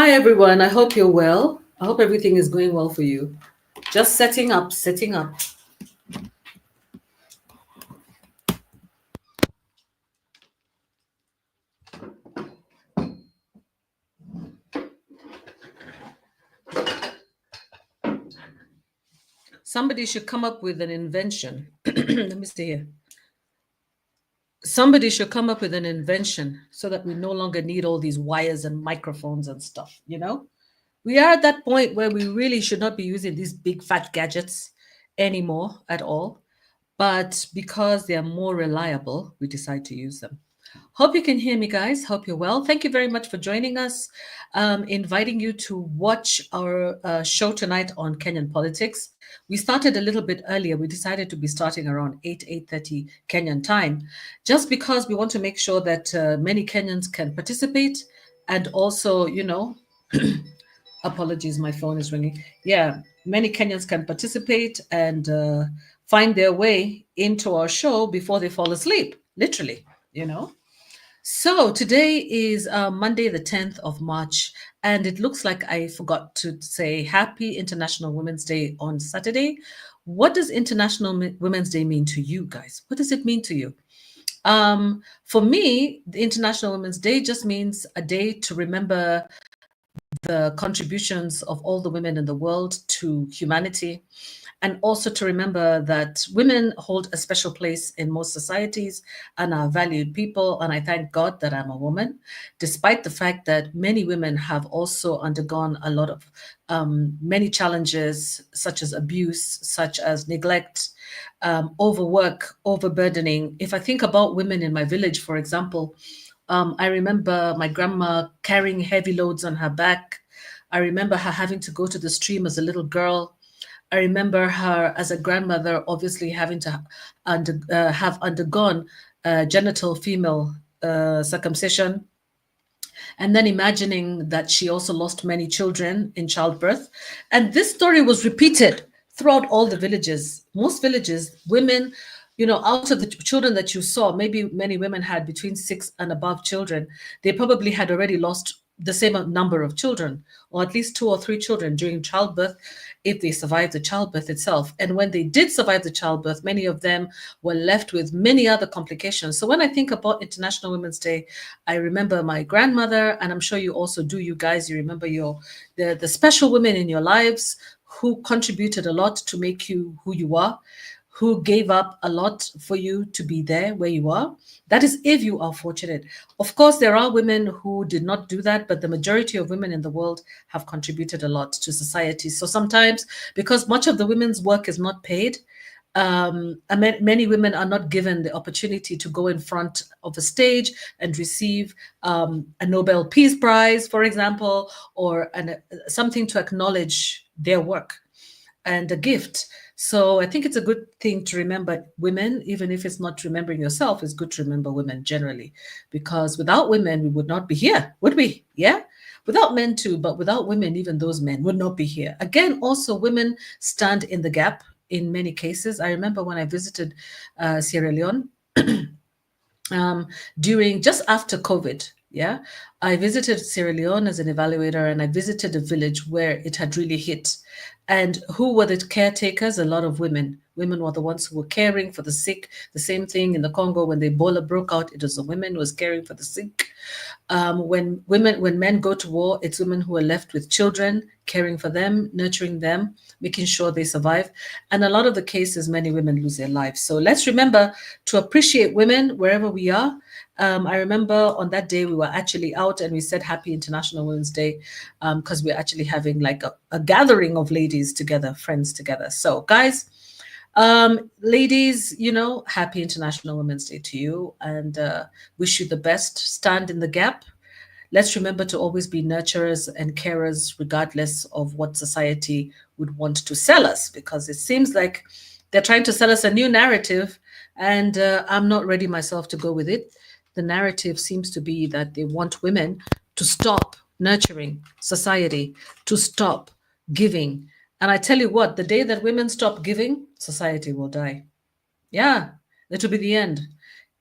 Hi, everyone. I hope you're well. I hope everything is going well for you. Just setting up, setting up. Somebody should come up with an invention. Let me see here. Somebody should come up with an invention so that we no longer need all these wires and microphones and stuff, We are at that point where we really should not be using these big fat gadgets anymore at all. But because they are more reliable, we decide to use them. Hope you can hear me, guys. Hope you're well. Thank you very much for joining us. Inviting you to watch our show tonight on Kenyan politics. We started a little bit earlier. We decided to be starting around 8:30 Kenyan time, just because we want to make sure that many Kenyans can participate, and also, apologies, my phone is ringing. Yeah, many Kenyans can participate and find their way into our show before they fall asleep, literally. So today is Monday, the 10th of March, and it looks like I forgot to say Happy International Women's Day on Saturday. What does International Women's Day mean to you guys? What does it mean to you? For me, the International Women's Day just means a day to remember the contributions of all the women in the world to humanity, and also to remember that women hold a special place in most societies and are valued people. And I thank God that I'm a woman, despite the fact that many women have also undergone a lot of many challenges, such as abuse, such as neglect, overwork, overburdening. If I think about women in my village, for example, I remember my grandma carrying heavy loads on her back. I remember her having to go to the stream as a little girl. I remember her as a grandmother, obviously having to have undergone genital female circumcision. And then imagining that she also lost many children in childbirth. And this story was repeated throughout all the villages. Most villages, women, out of the children that you saw, maybe many women had between 6 and above children. They probably had already lost the same number of children, or at least 2 or 3 children during childbirth, if they survived the childbirth itself. And when they did survive the childbirth, many of them were left with many other complications. So when I think about International Women's Day, I remember my grandmother, and I'm sure you also do, you guys. You remember the special women in your lives who contributed a lot to make you who you are, who gave up a lot for you to be there where you are. That is if you are fortunate. Of course, there are women who did not do that, but the majority of women in the world have contributed a lot to society. So sometimes, because much of the women's work is not paid, many women are not given the opportunity to go in front of a stage and receive a Nobel Peace Prize, for example, or something to acknowledge their work and a gift. So I think it's a good thing to remember women, even if it's not remembering yourself. It's good to remember women generally, because without women, we would not be here, would we? Yeah. Without men too, but without women, even those men would not be here. Again, also women stand in the gap in many cases. I remember when I visited Sierra Leone during just after COVID. Yeah, I visited Sierra Leone as an evaluator, and I visited a village where it had really hit. And who were the caretakers? A lot of women. Women were the ones who were caring for the sick. The same thing in the Congo when the Ebola broke out, it was the women who was caring for the sick. When men go to war, it's women who are left with children, caring for them, nurturing them, making sure they survive. And a lot of the cases, many women lose their lives. So let's remember to appreciate women wherever we are. I remember on that day we were actually out and we said Happy International Women's Day because we're actually having like a gathering of ladies together, friends together. So guys, ladies, Happy International Women's Day to you, and wish you the best. Stand in the gap. Let's remember to always be nurturers and carers, regardless of what society would want to sell us, because it seems like they're trying to sell us a new narrative, and I'm not ready myself to go with it. The narrative seems to be that they want women to stop nurturing society, to stop giving. And I tell you what, the day that women stop giving, society will die. Yeah, that will be the end.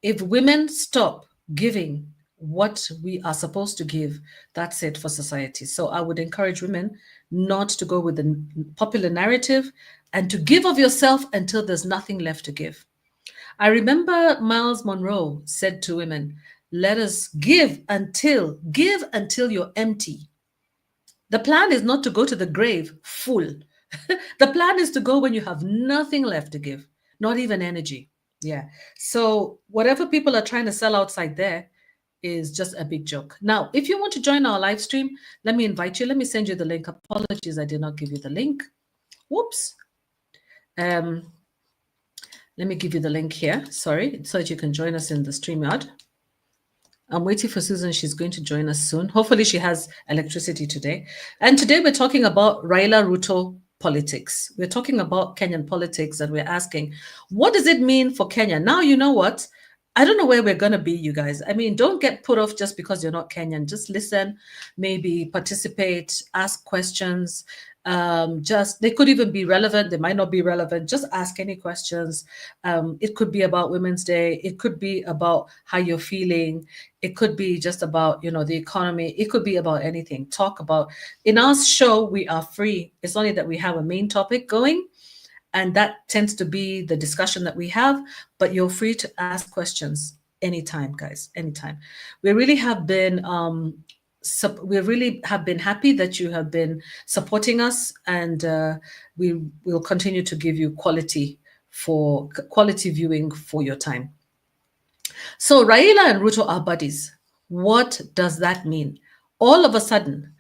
If women stop giving, what we are supposed to give. That's it for society. So I would encourage women not to go with the popular narrative and to give of yourself until there's nothing left to give. I remember Miles Monroe said to women, let us give until you're empty. The plan is not to go to the grave full. The plan is to go when you have nothing left to give, not even energy. Yeah. So whatever people are trying to sell outside there is just a big joke. Now, if you want to join our live stream, let me invite you. Let me send you the link. Apologies, I did not give you the link. Whoops. Let me give you the link here. Sorry, so that you can join us in the StreamYard. I'm waiting for Susan. She's going to join us soon. Hopefully she has electricity today. And today we're talking about Raila-Ruto politics. We're talking about Kenyan politics and we're asking, what does it mean for Kenya? Now, you know what? I don't know where we're going to be, you guys. I mean, don't get put off just because you're not Kenyan. Just listen, maybe participate, ask questions. They could even be relevant. They might not be relevant. Just ask any questions. It could be about Women's Day. It could be about how you're feeling. It could be just about, the economy. It could be about anything. Talk about. In our show, we are free. It's only that we have a main topic going, and that tends to be the discussion that we have, but you're free to ask questions anytime, guys, anytime. We really have been happy that you have been supporting us, and we will continue to give you quality viewing for your time. So Raila and Ruto are buddies. What does that mean? All of a sudden,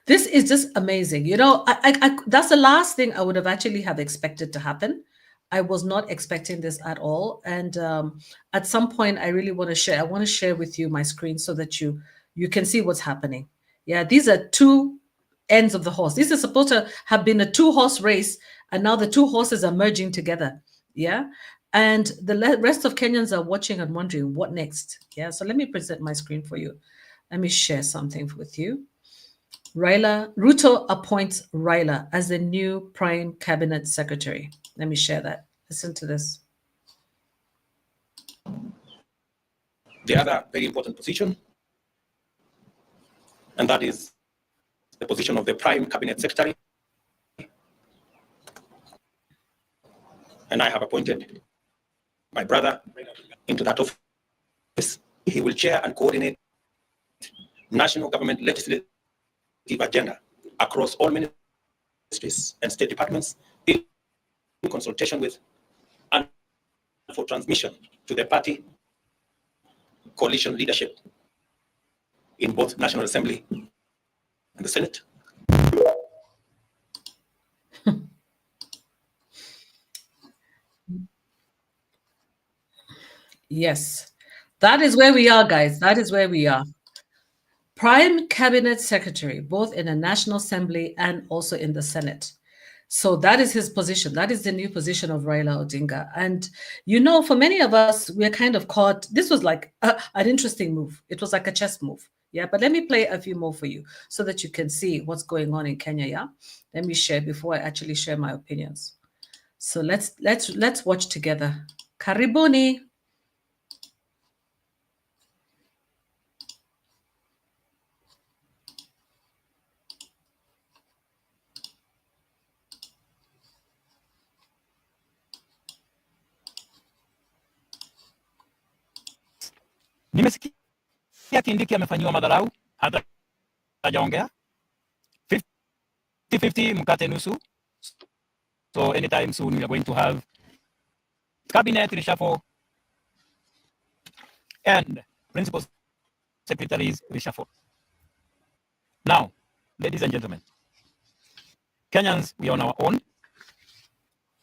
this is just amazing. That's the last thing I would have actually have expected to happen. I was not expecting this at all. And at some point, I really want to share. I want to share with you my screen so that you can see what's happening. Yeah, these are two ends of the horse. This is supposed to have been a 2-horse race, and now the 2 horses are merging together. Yeah. And the rest of Kenyans are watching and wondering what next. Yeah. So let me present my screen for you. Let me share something with you. Ruto appoints Raila as the new Prime Cabinet Secretary. Let me share that. Listen to this. The other very important position, and that is the position of the Prime Cabinet Secretary. And I have appointed my brother into that office. He will chair and coordinate national government legislative agenda across all ministries and state departments in consultation with and for transmission to the party coalition leadership in both National Assembly and the Senate. Yes, that is where we are, guys. That is where we are. Prime Cabinet Secretary, both in the National Assembly and also in the Senate. So that is his position. That is the new position of Raila Odinga. And, for many of us, we're kind of caught. This was like an interesting move. It was like a chess move. Yeah, but let me play a few more for you so that you can see what's going on in Kenya. Yeah, let me share before I actually share my opinions. So let's watch together. Karibuni. Nimesikia Kindiki amefanyiwa madharau, hata hajaongea. 50-50 mkate nusu. So anytime soon we are going to have cabinet reshuffle and principal secretaries reshuffle. Now, ladies and gentlemen, Kenyans, we are on our own.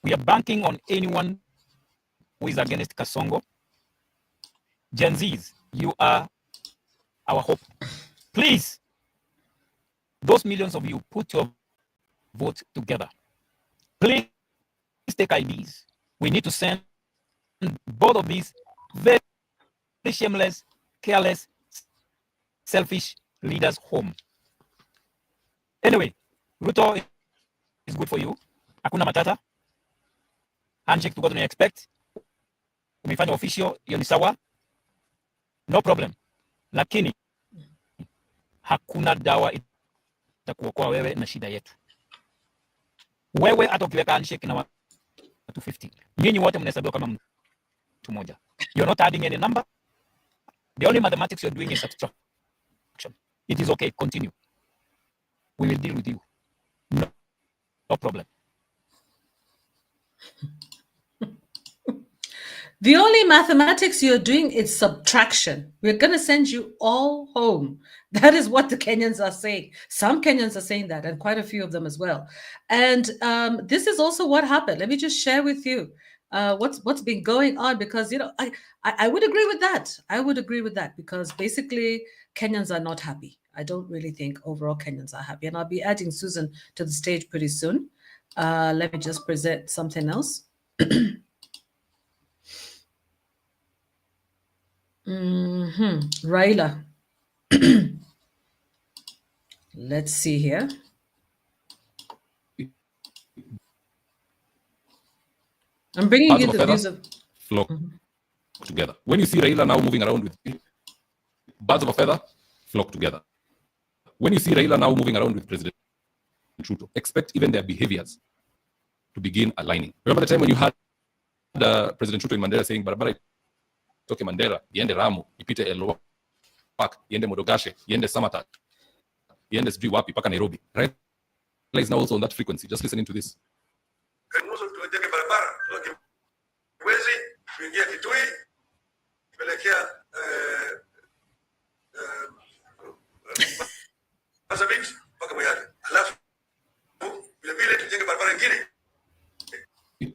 We are banking on anyone who is against Kasongo. Gen Zs, you are our hope. Please, those millions of you, put your vote together. Please take IDs. We need to send both of these very shameless, careless, selfish leaders home. Anyway, Ruto is good for you. Hakuna matata. Handshake to God, you expect. Umefanya official, hiyo ni sawa. No problem. lakini hakuna dawa itakuokoa wewe na shida yetu. Wewe hata ukiweka handshake na watu 50, nyinyi wote mnahesabiwa kama mtu mmoja. You're not adding any number. The only mathematics you're doing is subtraction. It is okay. Continue. We will deal with you. No problem. The only mathematics you're doing is subtraction. We're going to send you all home. That is what the Kenyans are saying. Some Kenyans are saying that, and quite a few of them as well. And this is also what happened. Let me just share with you what's been going on, because, you know, I would agree with that. I would agree with that, because basically Kenyans are not happy. I don't really think overall Kenyans are happy. And I'll be adding Susan to the stage pretty soon. Let me just present something else. Raila. Let's see here. I'm bringing you the views of flock together. When you see Raila now moving around with birds of a feather, flock together. When you see Raila now moving around with President Ruto, expect even their behaviors to begin aligning. Remember the time when you had President Ruto in Mandera saying, barabara toke Mandera, iende Ramu, ipite Elwak, iende Modogashe, iende Samata, iende sijui wapi, paka Nairobi. Right? Raila is now also on that frequency. Just listening to this.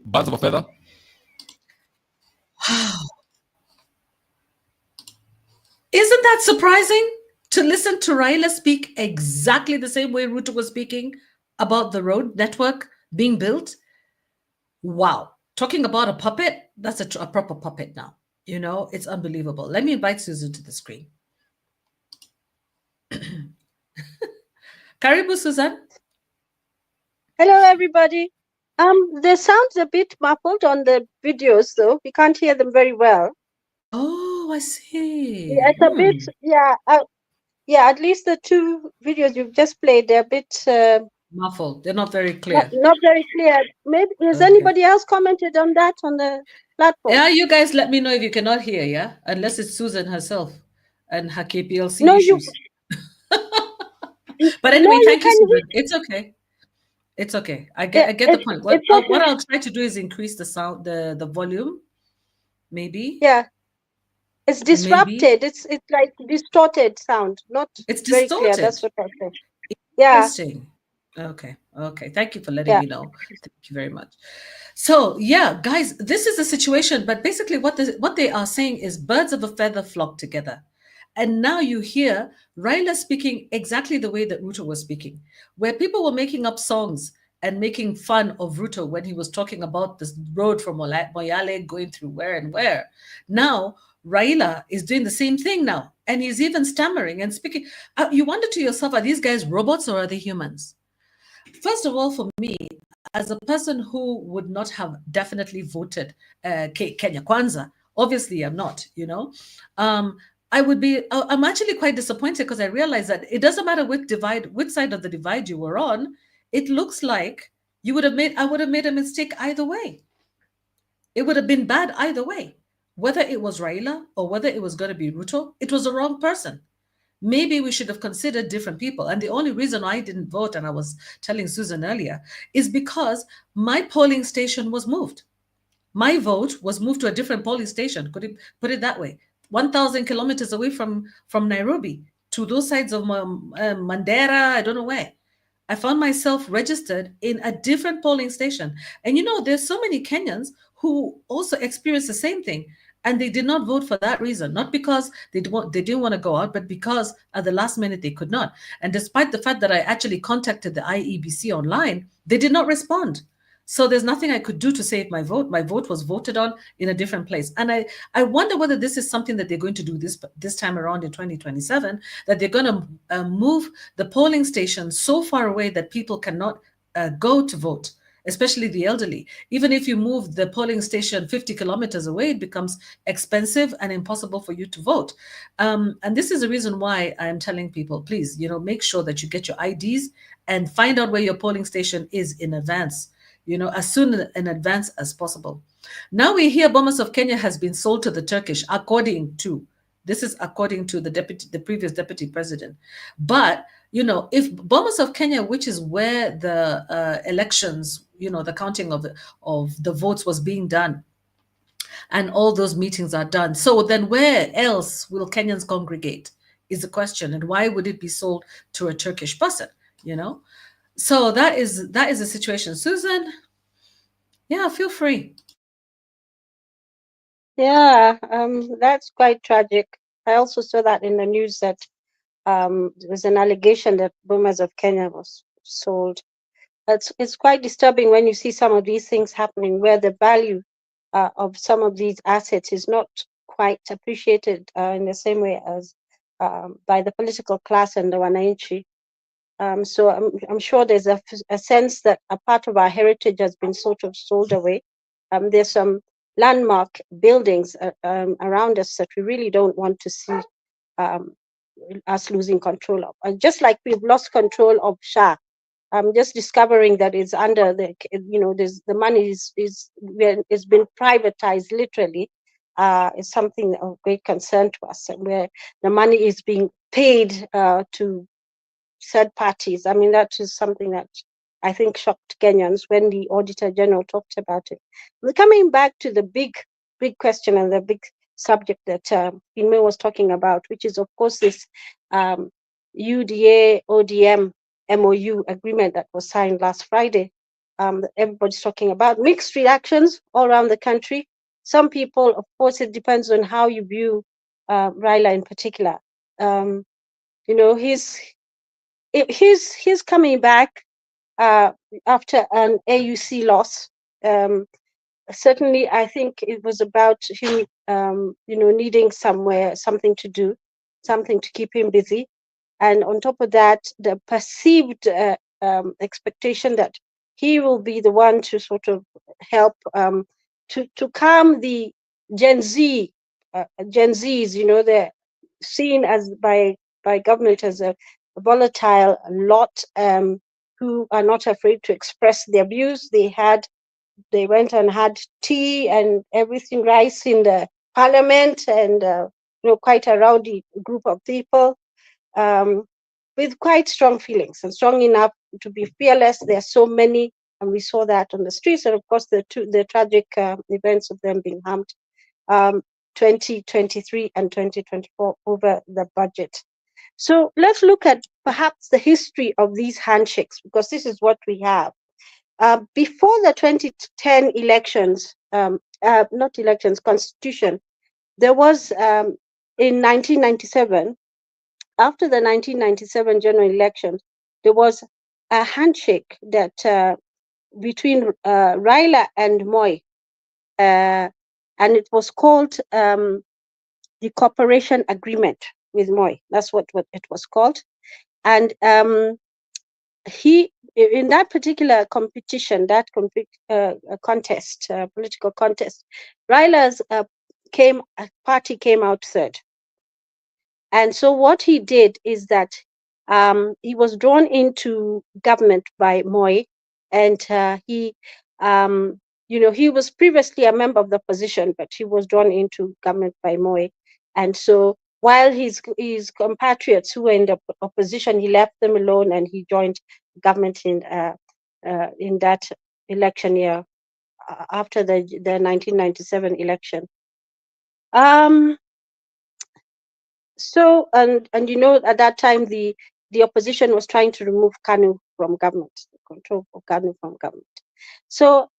Birds of a feather. Isn't that surprising to listen to Raila speak exactly the same way Ruto was speaking about the road network being built? Wow. Talking about a puppet, that's a proper puppet now. You know, it's unbelievable. Let me invite Susan to the screen. Karibu, Susan. Hello, everybody. The sound's a bit muffled on the videos, though. We can't hear them very well. Oh, I see. Yeah, it's a bit, yeah, at least the two videos you've just played, they're a bit... muffled. They're not very clear. Not very clear. Maybe has anybody else commented on that on the platform? Yeah, you guys let me know if you cannot hear, yeah? Unless it's Susan herself and her KPLC No, issues. But anyway, thank you, Susan. It's okay. It's okay. I get the point. What I'll try to do is increase the sound, the volume, maybe. Yeah. It's disrupted. Maybe. It's like distorted sound. Not it's very distorted. Clear. That's what I said. Yeah. Interesting. Okay. Thank you for letting me know. Thank you very much. So yeah, guys, this is the situation. But basically, what they are saying is birds of a feather flock together. And now you hear Raila speaking exactly the way that Ruto was speaking, where people were making up songs and making fun of Ruto when he was talking about this road from Moyale going through where and where. Now, Raila is doing the same thing now. And he's even stammering and speaking. You wonder to yourself, are these guys robots or are they humans? First of all, for me, as a person who would not have definitely voted Kenya Kwanza, obviously I'm not, you know. I'm actually quite disappointed because I realized that it doesn't matter which side of the divide you were on. It looks like I would have made a mistake either way. It would have been bad either way. Whether it was Raila or whether it was going to be Ruto, it was the wrong person. Maybe we should have considered different people. And the only reason I didn't vote, and I was telling Susan earlier, is because my polling station was moved. My vote was moved to a different polling station. Could you put it that way? 1,000 kilometers away from Nairobi, to those sides of Mandera, I don't know where. I found myself registered in a different polling station. And you know, there's so many Kenyans who also experienced the same thing. And they did not vote for that reason, not because they didn't want to go out, but because at the last minute they could not. And despite the fact that I actually contacted the IEBC online, they did not respond. So there's nothing I could do to save my vote. My vote was voted on in a different place. And I wonder whether this is something that they're going to do this time around in 2027, that they're going to move the polling station so far away that people cannot go to vote. especially the elderly. Even if you move the polling station 50 kilometers away, it becomes expensive and impossible for you to vote. And this is the reason why I'm telling people, please, make sure that you get your IDs and find out where your polling station is in advance, as soon in advance as possible. Now we hear Bomas of Kenya has been sold to the Turkish, according to the previous deputy president. But if Bomas of Kenya, which is where the elections, the counting of the votes was being done, and all those meetings are done, so then where else will Kenyans congregate? Is the question, and why would it be sold to a Turkish person? So that is the situation. Susan, yeah, feel free. Yeah, that's quite tragic. I also saw that in the news that there was an allegation that Bomas of Kenya was sold. It's quite disturbing when you see some of these things happening, where the value of some of these assets is not quite appreciated in the same way as by the political class and the wananchi. So I'm sure there's a sense that a part of our heritage has been sort of sold away. There's some landmark buildings around us that we really don't want to see us losing control of. Just like we've lost control of Shah. I'm just discovering that it's under the money is been privatized literally. Is something of great concern to us, where the money is being paid to third parties. I mean, that is something that I think shocked Kenyans when the Auditor General talked about it. We're coming back to the big question and the big subject that Inme was talking about, which is, of course, this UDA ODM MOU agreement that was signed last Friday. Everybody's talking about mixed reactions all around the country. Some people, of course, it depends on how you view Raila in particular. He's coming back after an AUC loss. Certainly, I think it was about him, needing something to do, something to keep him busy. And on top of that, the perceived expectation that he will be the one to sort of help to calm the Gen Zs, they're seen as by government as a volatile lot who are not afraid to express their views. They went and had tea and everything, rice in the parliament, and quite a rowdy group of people with quite strong feelings and strong enough to be fearless. There are so many, and we saw that on the streets, and of course the tragic events of them being harmed 2023 and 2024 over the budget. So let's look at perhaps the history of these handshakes, because this is what we have. Before the 2010 elections, not elections, constitution, there was in 1997, after the 1997 general elections, there was a handshake that between Raila and Moi, and it was called the cooperation agreement with Moi. That's what it was called. And he, in that particular competition, that contest, political contest, Raila's party came out third. And so what he did is that he was drawn into government by Moi, and he was previously a member of the opposition, but he was drawn into government by Moi. And so while his compatriots who were in the opposition, he left them alone and he joined government in that election year after the 1997 election. So and at that time the opposition was trying to remove KANU from government, control of KANU from government. So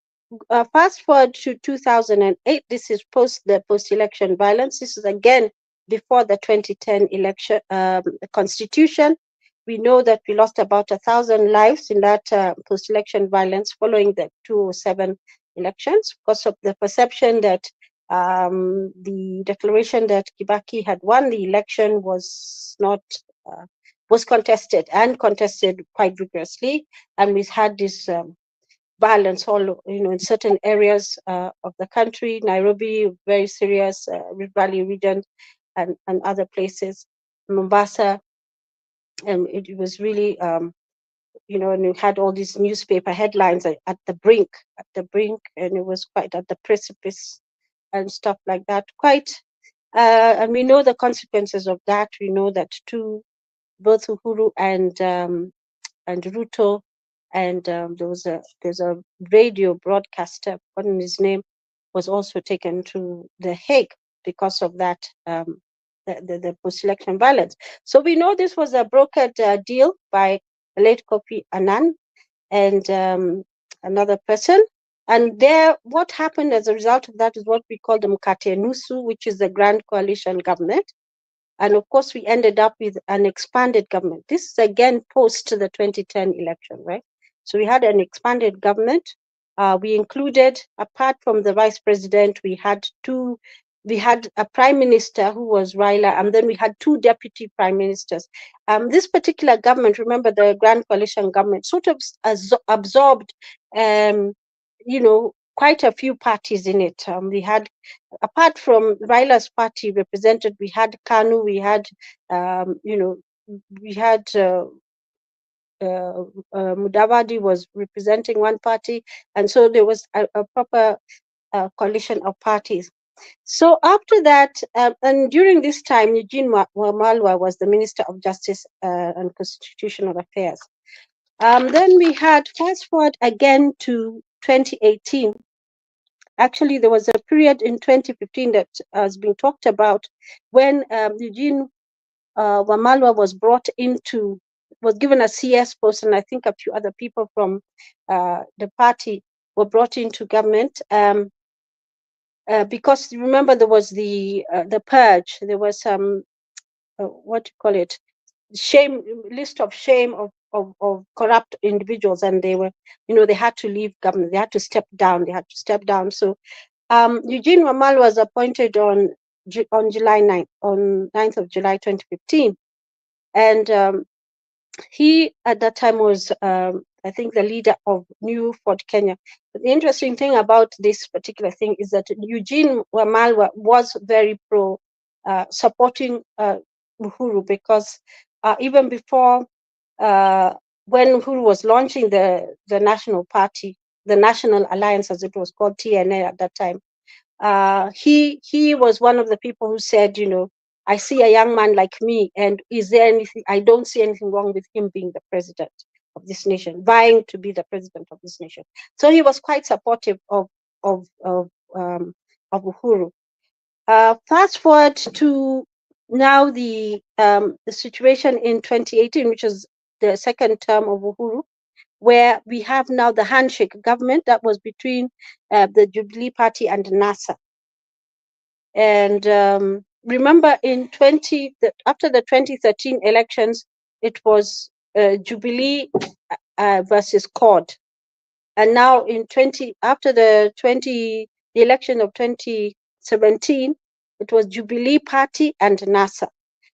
fast forward to 2008. This is post-election violence. This is again before the 2010 election constitution. We know that we lost about 1,000 lives in that post-election violence following the 2007 elections because of the perception that the declaration that Kibaki had won the election was not was contested quite vigorously, and we had this violence all in certain areas of the country. Nairobi, very serious, Rift Valley region, and other places. Mombasa, and it was really and you had all these newspaper headlines at the brink, and it was quite at the precipice and stuff like that. Quite, and we know the consequences of that. We know that both Uhuru and Ruto, and there's a radio broadcaster, forgotten his name, was also taken to The Hague because of that, the post-election violence. So we know this was a brokered deal by the late Kofi Annan and another person. And there, what happened as a result of that is what we call the Mkate Nusu, which is the Grand Coalition government. And of course, we ended up with an expanded government. This is again post the 2010 election, right? So we had an expanded government. We included, apart from the vice president, we had a prime minister who was Raila, and then we had two deputy prime ministers. This particular government, remember the Grand Coalition government, sort of absorbed, quite a few parties in it. We had, apart from Raila's party represented, we had KANU, we had, Mudavadi was representing one party, and so there was a proper coalition of parties. So after that, and during this time, Eugene Wamalwa was the Minister of Justice and Constitutional Affairs. Then we had, fast forward again to 2018. Actually, there was a period in 2015 that has been talked about when Eugene Wamalwa was given a CS post, and I think a few other people from the party were brought into government. Because remember, there was the purge. There was some list of shame of corrupt individuals, and they were, they had to leave government. They had to step down. So Eugene Wamalwa was appointed on July 9th, on 9th of July 2015, and he at that time was I think the leader of New Ford Kenya. But the interesting thing about this particular thing is that Eugene Wamalwa was very pro supporting Uhuru, because even before when Uhuru was launching the National Party, the National Alliance as it was called, TNA at that time, he was one of the people who said, I see a young man like me, and is there anything? I don't see anything wrong with him being the president of this nation, vying to be the president of this nation. So he was quite supportive of Uhuru. Fast forward to now the situation in 2018, which is the second term of Uhuru, where we have now the handshake government that was between the Jubilee Party and NASA. And remember, after the 2013 elections, it was Jubilee versus CORD. And now after the election of 2017, it was Jubilee Party and NASA.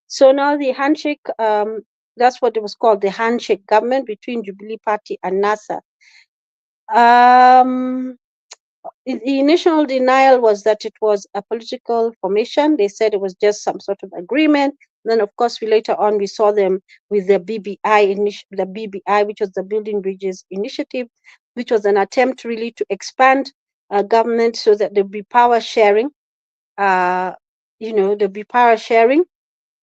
So now the handshake, that's what it was called, the handshake government between Jubilee Party and NASA. The initial denial was that it was a political formation. They said it was just some sort of agreement. And then, of course, later on we saw them with the BBI, which was the Building Bridges Initiative, which was an attempt really to expand government so that there'd be power sharing. There'd be power sharing.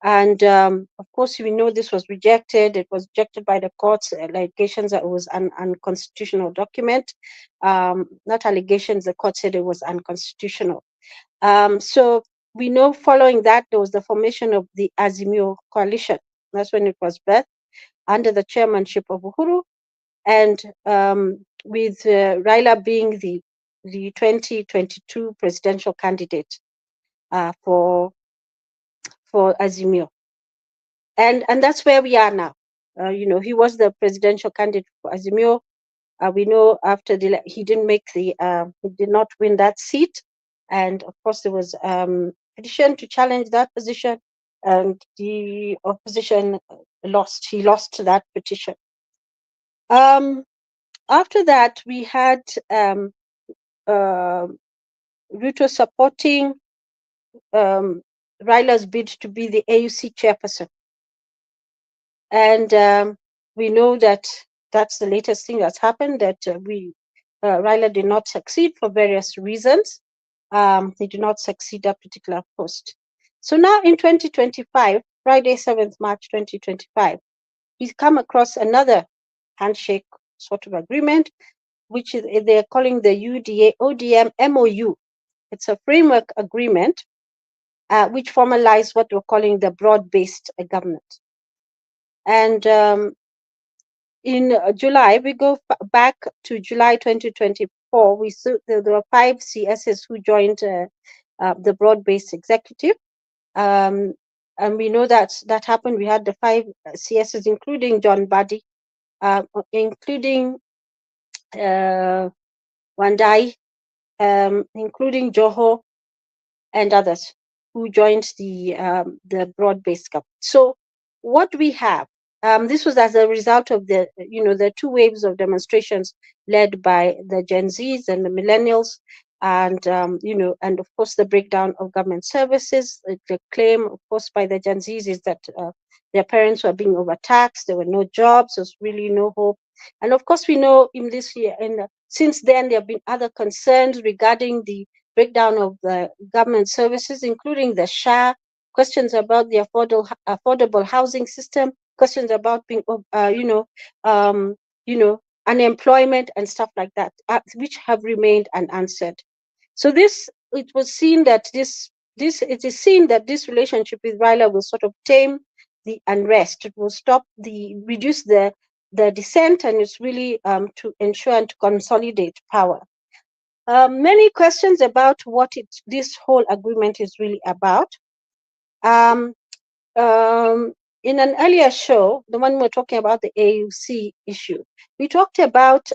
And of course, we know this was rejected. It was rejected by the courts, allegations that it was an unconstitutional document. Not allegations, the court said it was unconstitutional. So we know following that, there was the formation of the Azimio coalition. That's when it was birthed, under the chairmanship of Uhuru, and with Raila being the 2022 presidential candidate for Azimio. And that's where we are now. He was the presidential candidate for Azimio. We know after he did not win that seat. And of course, there was petition to challenge that position, and the opposition lost. He lost that petition. After that, we had Ruto supporting Raila's bid to be the AUC chairperson. And we know that that's the latest thing that's happened, that Raila did not succeed for various reasons. He did not succeed that particular post. So now in 2025, Friday, 7th March 2025, we come across another handshake sort of agreement, which is, they're calling the UDA ODM MOU. It's a framework agreement which formalized what we're calling the broad-based government. And in July, we go back to July 2024, we saw there were 5 CSs who joined the broad-based executive. And we know that that happened. We had the 5 CSs, including John Buddy, including Wandai, including Joho, and others who joined the broad-based government. So what we have, this was as a result of the 2 waves of demonstrations led by the Gen Zs and the millennials, and and of course the breakdown of government services. The claim, of course, by the Gen Zs is that their parents were being overtaxed, there were no jobs, there's really no hope. And of course, we know in this year, and since then, there have been other concerns regarding the breakdown of the government services, including the SHA, questions about the affordable housing system, questions about being, unemployment and stuff like that, which have remained unanswered. So it was seen that it is seen that this relationship with Raila will sort of tame the unrest. It will reduce the dissent, and it's really to ensure and to consolidate power. Many questions about what this whole agreement is really about. In an earlier show, the one we're talking about, the AUC issue, we talked about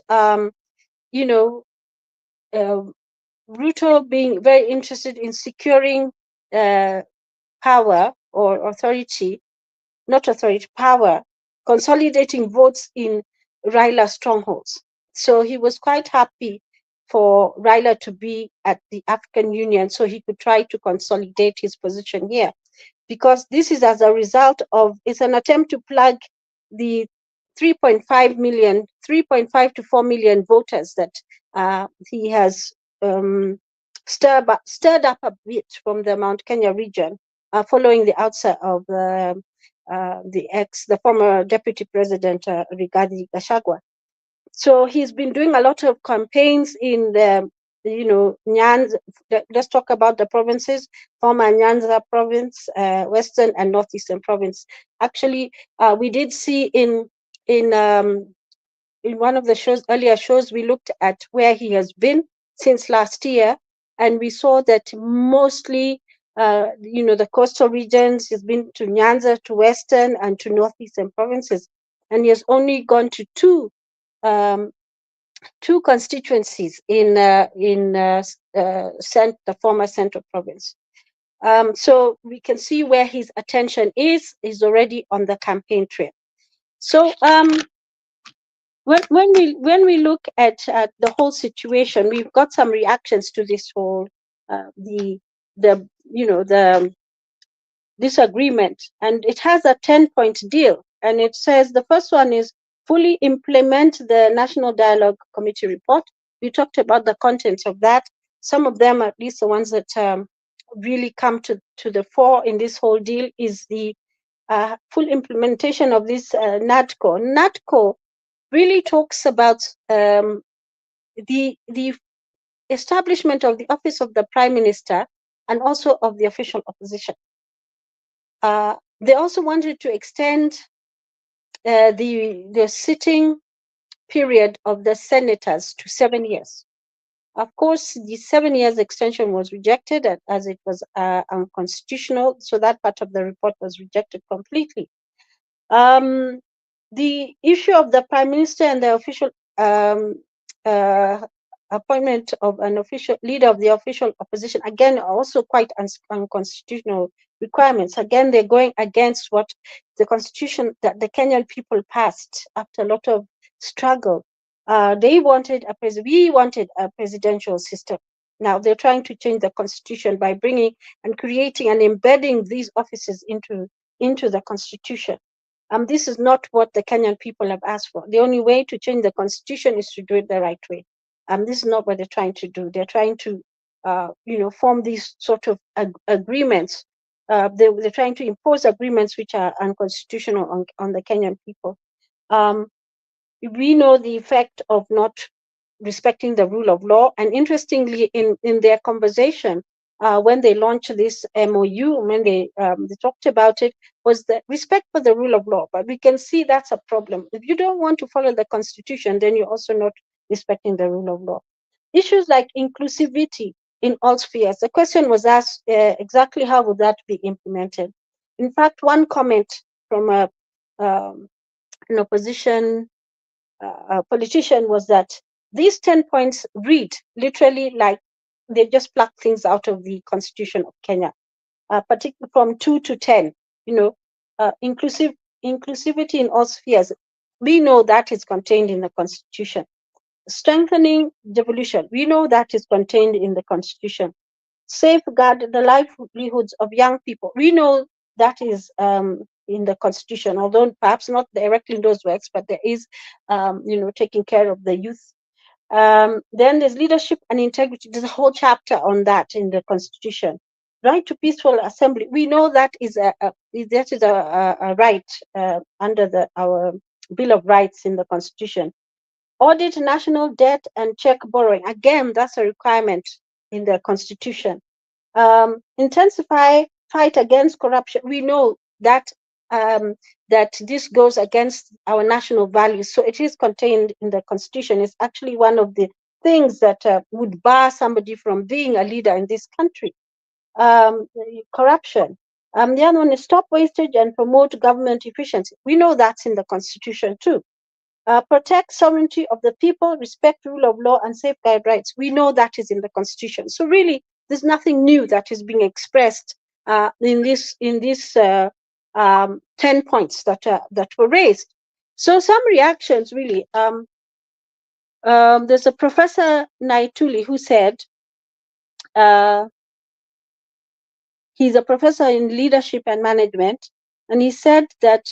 Ruto being very interested in securing power or authority, power, consolidating votes in Raila strongholds. So he was quite happy for Raila to be at the African Union so he could try to consolidate his position here. Because this is as a result of, it's an attempt to plug the 3.5 to 4 million voters that he has stirred up a bit from the Mount Kenya region following the outset of the former deputy president Rigathi Gachagua. So he's been doing a lot of campaigns in the Nyanza. Let's talk about the provinces: former Nyanza province, Western and Northeastern province. Actually, we did see in one of the earlier shows, we looked at where he has been since last year, and we saw that mostly the coastal regions, he's been to Nyanza, to Western and to Northeastern provinces, and he has only gone to two constituencies in the former Central Province. So we can see where his attention is already on the campaign trail. So when we look at the whole situation, we've got some reactions to this whole disagreement, and it has a 10-point deal, and it says the first one is fully implement the National Dialogue Committee report. We talked about the contents of that. Some of them, at least the ones that really come to the fore in this whole deal, is the full implementation of this NADCO. NADCO really talks about the establishment of the office of the Prime Minister and also of the official opposition. They also wanted to extend the sitting period of the senators to 7 years. Of course, the 7 years extension was rejected as it was unconstitutional, so that part of the report was rejected completely. The issue of the Prime Minister and the official appointment of an official leader of the official opposition, again, also quite unconstitutional requirements. Again, they're going against what the constitution that the Kenyan people passed after a lot of struggle We wanted a presidential system. Now they're trying to change the constitution by bringing and creating and embedding these offices into the constitution. This is not what the Kenyan people have asked for. The only way to change the constitution is to do it the right way. This is not what they're trying to do. They're trying to, form these sort of agreements. They're trying to impose agreements which are unconstitutional on the Kenyan people. We know the effect of not respecting the rule of law. And interestingly, in their conversation, when they launched this MOU, when they talked about it, was the respect for the rule of law. But we can see that's a problem. If you don't want to follow the constitution, then you're also not respecting the rule of law. Issues like inclusivity in all spheres. The question was asked, exactly how would that be implemented? In fact, one comment from an opposition politician was that these 10 points read literally like they just pluck things out of the Constitution of Kenya, particularly from 2 to 10. Inclusivity in all spheres. We know that is contained in the Constitution. Strengthening devolution. We know that is contained in the Constitution. Safeguard the livelihoods of young people. We know that is in the Constitution, although perhaps not directly in those words, but there is, taking care of the youth. Then there's leadership and integrity. There's a whole chapter on that in the Constitution. Right to peaceful assembly. We know that is a right under our Bill of Rights in the Constitution. Audit national debt and check borrowing. Again, that's a requirement in the Constitution. Intensify fight against corruption. We know that that this goes against our national values, so it is contained in the Constitution. It's actually one of the things that would bar somebody from being a leader in this country. Corruption. The other one is stop wastage and promote government efficiency. We know that's in the Constitution too. Protect sovereignty of the people, respect rule of law, and safeguard rights. We know that is in the Constitution. So really, there's nothing new that is being expressed in these 10 points that were raised. So some reactions really. There's a Professor Naituli who said he's a professor in leadership and management, and he said that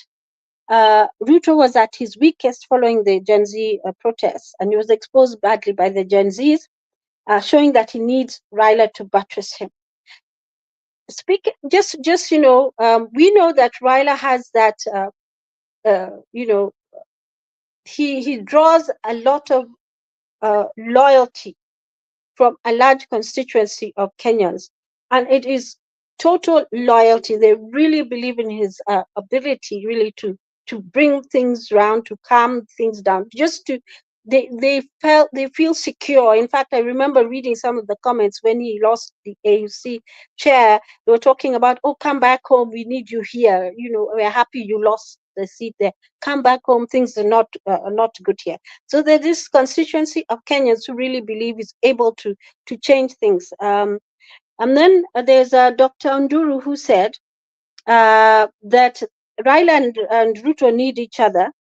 Ruto was at his weakest following the Gen Z protests, and he was exposed badly by the Gen Zs, showing that he needs Raila to buttress him. We know that Raila has that, he draws a lot of loyalty from a large constituency of Kenyans, and it is total loyalty. They really believe in his ability really to bring things around, to calm things down, they feel secure. In fact, I remember reading some of the comments when he lost the AUC chair. They were talking about, oh, come back home, we need you here, we're happy you lost the seat there, come back home, things are not good here. So there's this constituency of Kenyans who really believe is able to change things. And then there's Dr. Nduru who said that Raila and Ruto need each other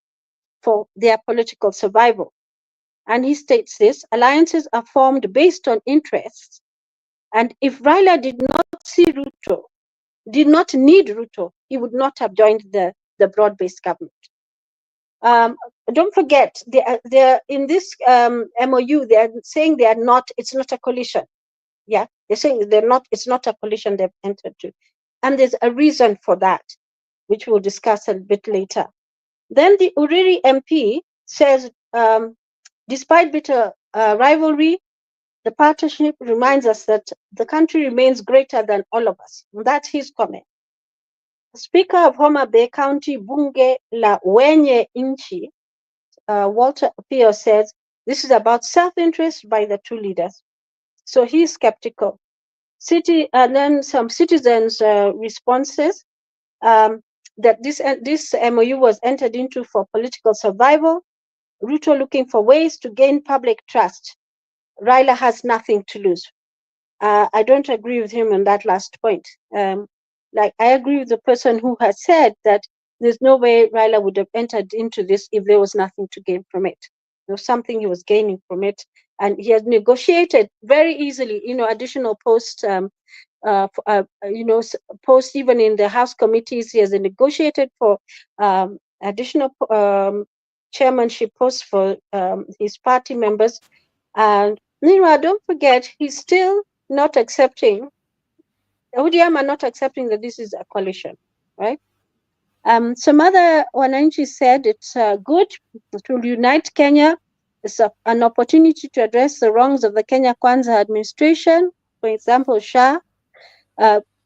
for their political survival. And he states this: alliances are formed based on interests. And if Raila did not need Ruto, he would not have joined the broad-based government. Don't forget, they're in this MOU, they are saying it's not a coalition. Yeah, they're saying it's not a coalition they've entered to. And there's a reason for that, which we'll discuss a bit later. Then the Uriri MP says, despite bitter rivalry, the partnership reminds us that the country remains greater than all of us. That's his comment. Speaker of Homa Bay County, Bunge la Wenye Inchi, Walter Pio says, this is about self-interest by the two leaders. So he's skeptical. And then some citizens' responses that this MOU was entered into for political survival. Ruto looking for ways to gain public trust. Raila has nothing to lose. I don't agree with him on that last point. I agree with the person who has said that there's no way Raila would have entered into this if there was nothing to gain from it. There was something he was gaining from it, and he had negotiated very easily, additional posts. Posts even in the House committees. He has negotiated for additional chairmanship posts for his party members. And meanwhile, don't forget, he's still not accepting. ODM are not accepting that this is a coalition, right? Some other Wananchi said it's good. It will unite Kenya. It's an opportunity to address the wrongs of the Kenya Kwanza administration. For example, SHA.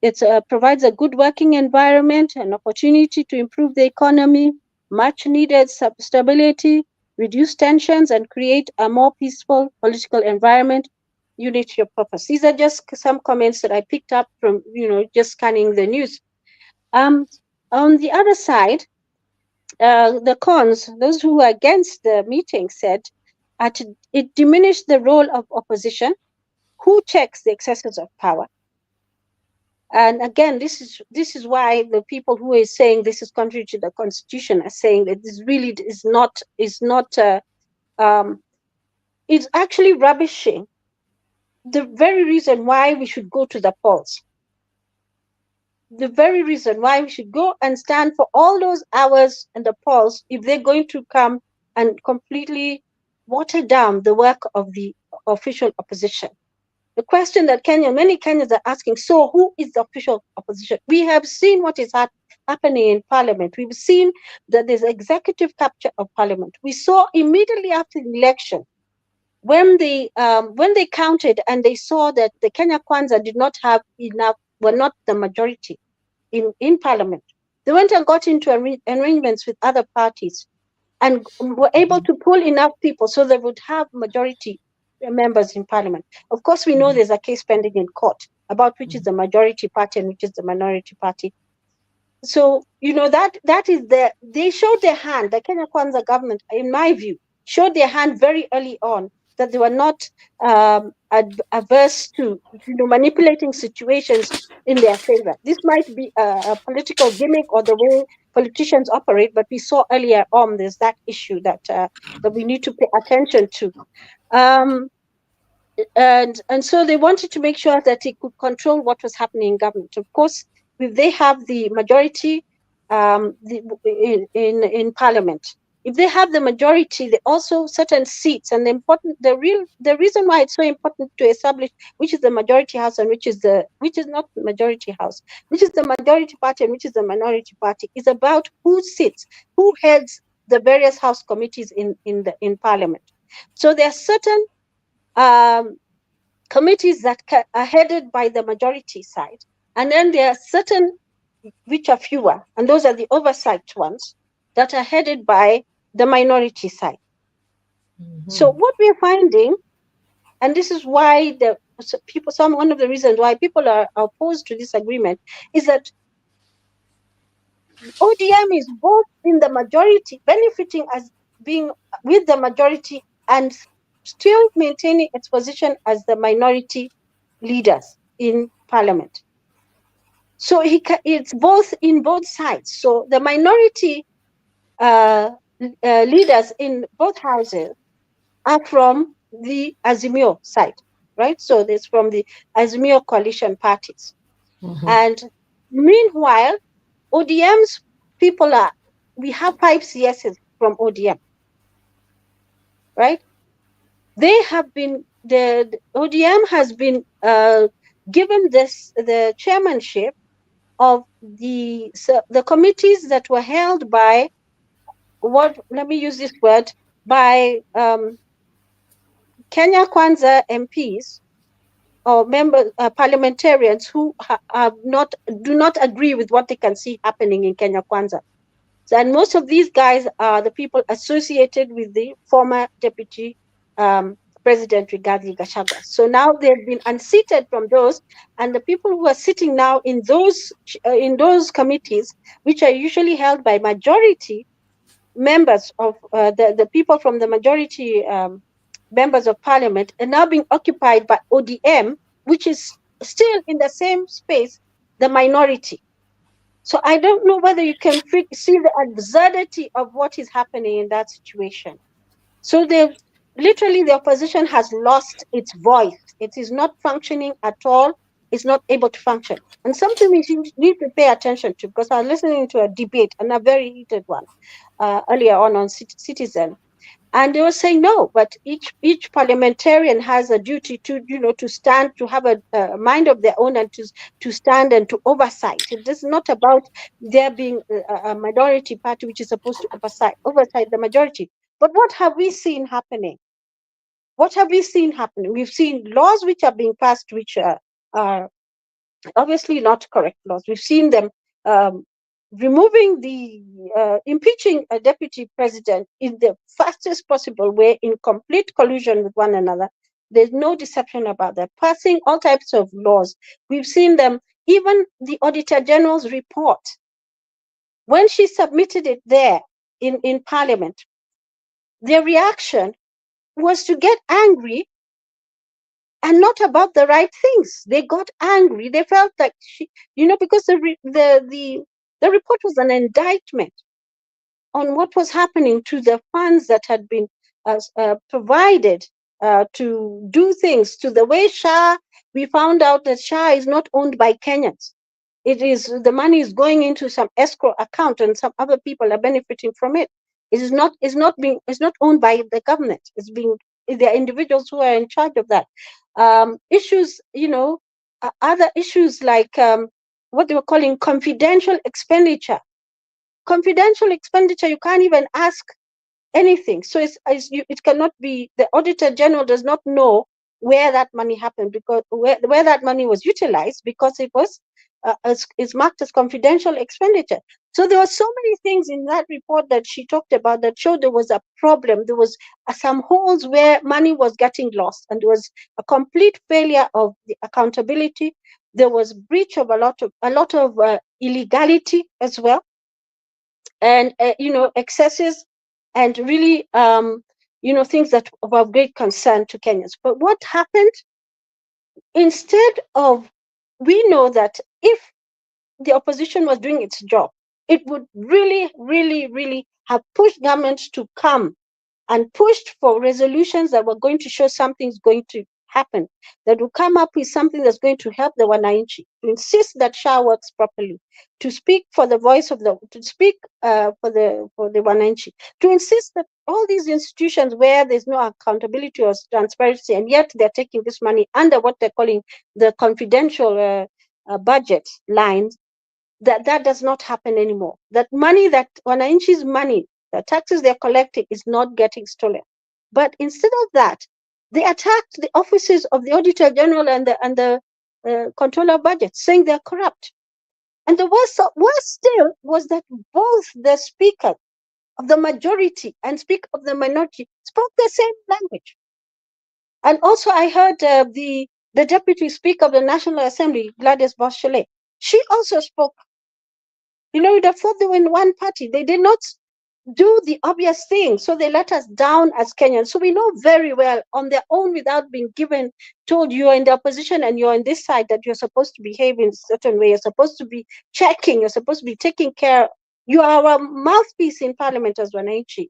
It provides a good working environment, an opportunity to improve the economy, much needed stability, reduce tensions, and create a more peaceful political environment. Unity of purpose. These are just some comments that I picked up from, just scanning the news. On the other side, the cons, those who were against the meeting, said it diminished the role of opposition. Who checks the excesses of power? And again, this is why the people who are saying this is contrary to the constitution are saying that this really is not it's actually rubbishing the very reason why we should go to the polls. The very reason why we should go and stand for all those hours in the polls, if they're going to come and completely water down the work of the official opposition. The question that many Kenyans are asking, so who is the official opposition? We have seen what is happening in parliament. We've seen that there's executive capture of parliament. We saw immediately after the election, when they counted and they saw that the Kenya Kwanza did not have enough, were not the majority in parliament. They went and got into arrangements with other parties and were able to pull enough people so they would have majority members in parliament. Of course, we know there's a case pending in court about which is the majority party and which is the minority party. So, that is they showed their hand. The Kenya Kwanza government, in my view, showed their hand very early on that they were not averse to manipulating situations in their favor. This might be a political gimmick or the way politicians operate, but we saw earlier on there's that issue that we need to pay attention to. And so they wanted to make sure that it could control what was happening in government. Of course, if they have the majority in parliament, if they have the majority, they also certain seats, and the reason why it's so important to establish which is the majority house and which is not the majority house, which is the majority party and which is the minority party, is about who sits, who heads the various house committees in parliament. So there are certain committees that are headed by the majority side, and then there are certain which are fewer, and those are the oversight ones that are headed by the minority side. So what we're finding, and this is why one of the reasons why people are opposed to this agreement, is that ODM is both in the majority, benefiting as being with the majority, and still maintaining its position as the minority leaders in parliament. So it's both in both sides. So the minority leaders in both houses are from the Azimio side, right? So there's from the Azimio coalition parties. And meanwhile, ODM's people we have 5 CSs from ODM, right? They have been, the ODM has been given the chairmanship of the committees that were held by let me use this word, by Kenya Kwanza MPs or parliamentarians who do not agree with what they can see happening in Kenya Kwanza. So, and most of these guys are the people associated with the former deputy President Rigathi Gachagua. So now they've been unseated from those, and the people who are sitting now in those committees, which are usually held by majority members of the people from the majority members of parliament, are now being occupied by ODM, which is still in the same space, the minority. So I don't know whether you can see the absurdity of what is happening in that situation. So they literally, the opposition has lost its voice. It is not functioning at all. It's not able to function. And something we need to pay attention to, because I was listening to a debate, and a very heated one, earlier on Citizen, and they were saying no, but each parliamentarian has a duty to, to stand, to have a mind of their own, and to stand and to oversight. It is not about there being a minority party which is supposed to oversight the majority. But what have we seen happening? What have we seen happening? We've seen laws which are being passed which are obviously not correct laws. We've seen them removing impeaching a deputy president in the fastest possible way, in complete collusion with one another. There's no deception about that. Passing all types of laws. We've seen them, even the Auditor General's report, when she submitted it there in Parliament, their reaction was to get angry and not about the right things. They got angry. They felt like because the report was an indictment on what was happening to the funds that had been provided to do things, to the way SHA. We found out that SHA is not owned by Kenyans. It is, the money is going into some escrow account, and some other people are benefiting from it. It's not owned by the government. There are individuals who are in charge of that. Issues, other issues like what they were calling confidential expenditure. Confidential expenditure, you can't even ask anything. So it cannot be, the Auditor General does not know where that money happened, because where that money was utilized, because it was is marked as confidential expenditure. So there were so many things in that report that she talked about that showed there was a problem. There was some holes where money was getting lost, and there was a complete failure of the accountability. There was breach of a lot of illegality as well, and excesses, and really things that were of great concern to Kenyans. But what happened? Instead of, we know that if the opposition was doing its job, it would really, really, really have pushed governments to come and pushed for resolutions that were going to show something's going to happen, that will come up with something that's going to help the Wananchi, to insist that SHA works properly, to speak for the voice of to speak for the Wananchi, to insist that all these institutions where there's no accountability or transparency, and yet they're taking this money under what they're calling the confidential budget lines, that does not happen anymore. That money, that Wananchi's money, the taxes they're collecting, is not getting stolen. But instead of that, they attacked the offices of the Auditor General and the Controller of Budget, saying they're corrupt. And the worst still was that both the Speaker of the majority and Speaker of the minority spoke the same language. And also I heard the Deputy Speaker of the National Assembly, Gladys Boschele, she also spoke. You'd have thought they were in one party. They did not do the obvious thing, so they let us down as Kenyans. So we know very well on their own, without being told you're in the opposition and you're on this side, that you're supposed to behave in a certain way, you're supposed to be checking, you're supposed to be taking care. You are our mouthpiece in Parliament as Wananchi.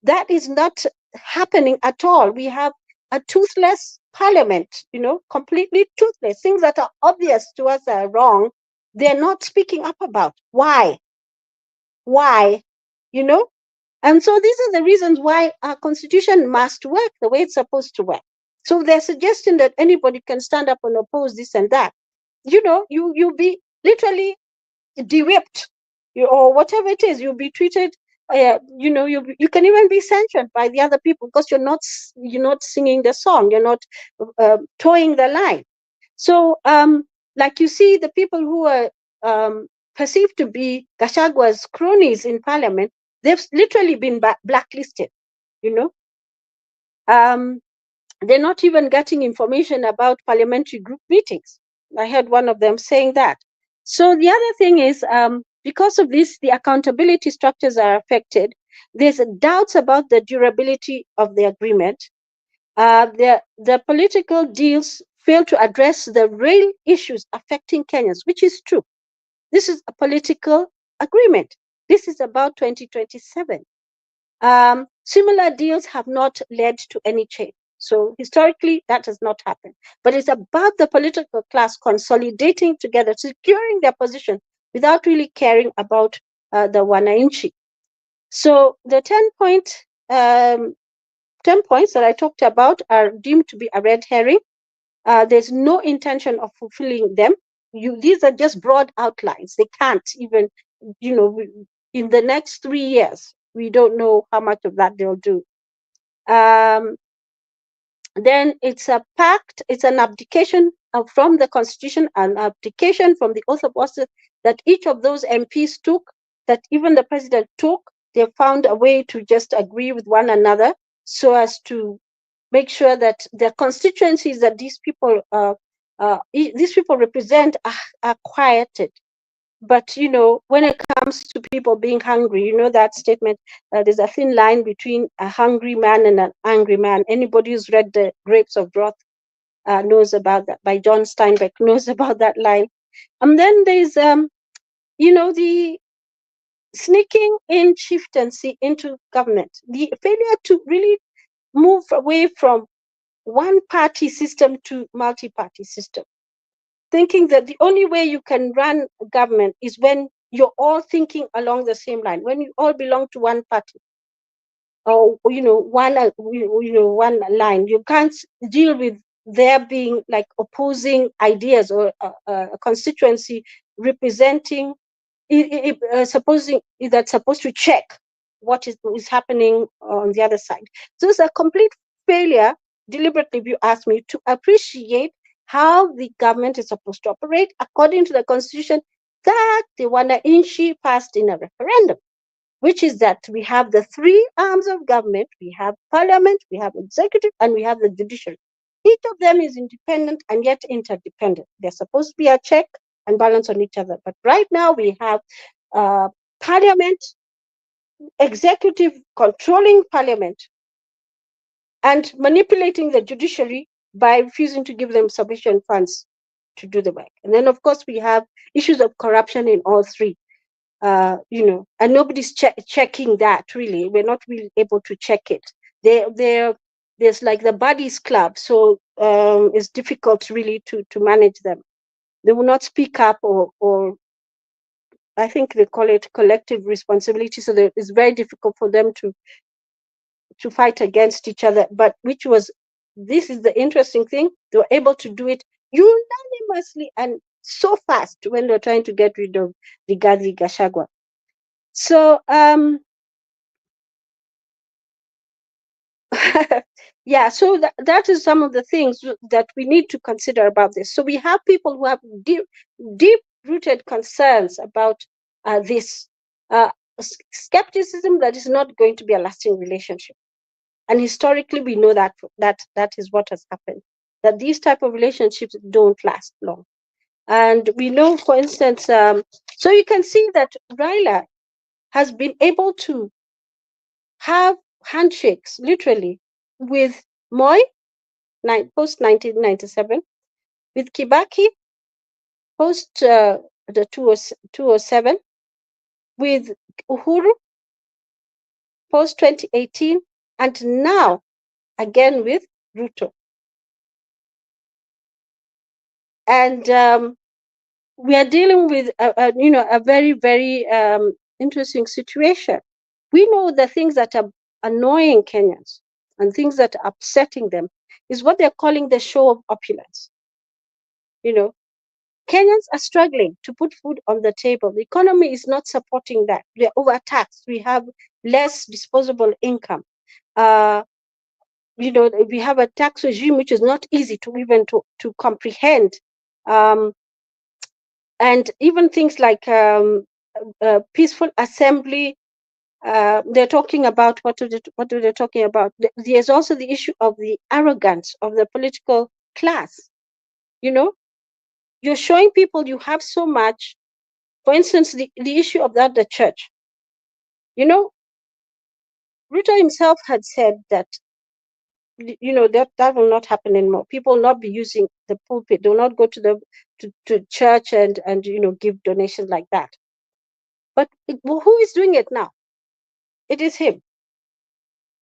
That is not happening at all. We have a toothless Parliament, completely toothless. Things that are obvious to us are wrong, they're not speaking up about. Why? And so these are the reasons why our constitution must work the way it's supposed to work. So they're suggesting that anybody can stand up and oppose this and that. You'll be literally de-whipped, or whatever it is. You'll be treated, you can even be censured by the other people, because you're not singing the song, you're not towing the line. So like you see, the people who are perceived to be Gachagwa's cronies in Parliament, they've literally been blacklisted. They're not even getting information about parliamentary group meetings. I heard one of them saying that. So the other thing is, because of this, the accountability structures are affected. There's doubts about the durability of the agreement. The political deals fail to address the real issues affecting Kenyans, which is true. This is a political agreement. This is about 2027. Similar deals have not led to any change. So historically, that has not happened. But it's about the political class consolidating together, securing their position without really caring about the wananchi. So the 10 points that I talked about are deemed to be a red herring. There's no intention of fulfilling them. These are just broad outlines. They can't even, in the next 3 years, we don't know how much of that they'll do. Then it's a pact, it's an abdication from the constitution, an abdication from the oath of office that each of those MPs took, that even the president took. They found a way to just agree with one another so as to make sure that the constituencies that these people represent are quieted. But when it comes to people being hungry, that statement, there's a thin line between a hungry man and an angry man. Anybody who's read The Grapes of Wrath knows about that, by John Steinbeck, knows about that line. And then there's the sneaking in chieftaincy into government, the failure to really move away from one party system to multi-party system, thinking that the only way you can run a government is when you're all thinking along the same line, when you all belong to one party or one line. You can't deal with there being like opposing ideas or a constituency representing supposing that's supposed to check what is happening on the other side. So it's a complete failure, deliberately, if you ask me, to appreciate how the government is supposed to operate according to the constitution that the wananchi passed in a referendum, which is that we have the three arms of government. We have parliament, we have executive, and we have the judiciary. Each of them is independent and yet interdependent. They're supposed to be a check and balance on each other. But right now we have parliament, executive controlling parliament and manipulating the judiciary by refusing to give them sufficient funds to do the work. And then, of course, we have issues of corruption in all three. And nobody's checking that, really. We're not really able to check it. There's like the buddies club, so it's difficult really to manage them. They will not speak up, or I think they call it collective responsibility. So it's very difficult for them to fight against each other. But this is the interesting thing. They were able to do it unanimously and so fast when they're trying to get rid of Rigathi Gachagua. So yeah, so that is some of the things that we need to consider about this. So we have people who have deep-rooted concerns about this skepticism that is not going to be a lasting relationship. And historically, we know that is what has happened, that these type of relationships don't last long. And we know, for instance, so you can see that Raila has been able to have handshakes, literally, with Moi, post-1997, with Kibaki, post the 2007, with Uhuru, post-2018, and now again with Ruto. And we are dealing with a very, very interesting situation. We know the things that are annoying Kenyans and things that are upsetting them is what they're calling the show of opulence. Kenyans are struggling to put food on the table. The economy is not supporting that. We're overtaxed. We have less disposable income. We have a tax regime which is not easy to even to comprehend. And even things like peaceful assembly, they're talking about, what are they talking about? There's also the issue of the arrogance of the political class. You're showing people you have so much. For instance, the issue of the church. Ruto himself had said that that will not happen anymore. People will not be using the pulpit. They will not go to church and give donations like that. But who is doing it now? It is him.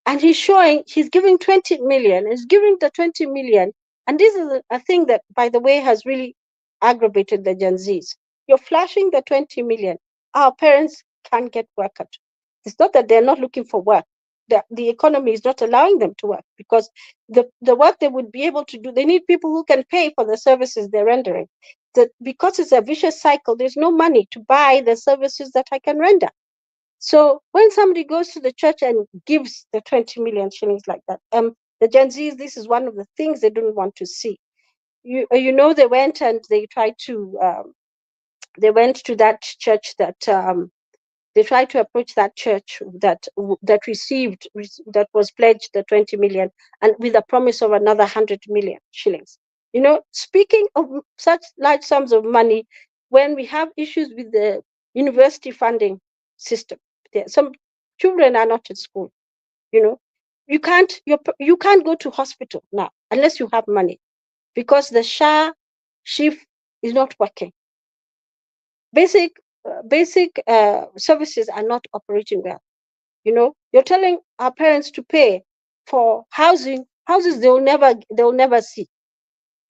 And he's showing, he's giving 20 million, he's giving the 20 million. And this is a thing that, by the way, has really aggravated the Gen Zs. You're flashing the 20 million. Our parents can't get work at. It's not that they're not looking for work. The economy is not allowing them to work, because the work they would be able to do, they need people who can pay for the services they're rendering. Because it's a vicious cycle, there's no money to buy the services that I can render. So when somebody goes to the church and gives the 20 million shillings like that, the Gen Zs, this is one of the things they don't want to see. They went and they tried to, they went to that church that, they tried to approach that church that was pledged the 20 million, and with a promise of another 100 million shillings. Speaking of such large sums of money, when we have issues with the university funding system, some children are not at school. You can't go to hospital now unless you have money, because the SHA shift is not working. Basic services are not operating well. You're telling our parents to pay for houses they'll never see.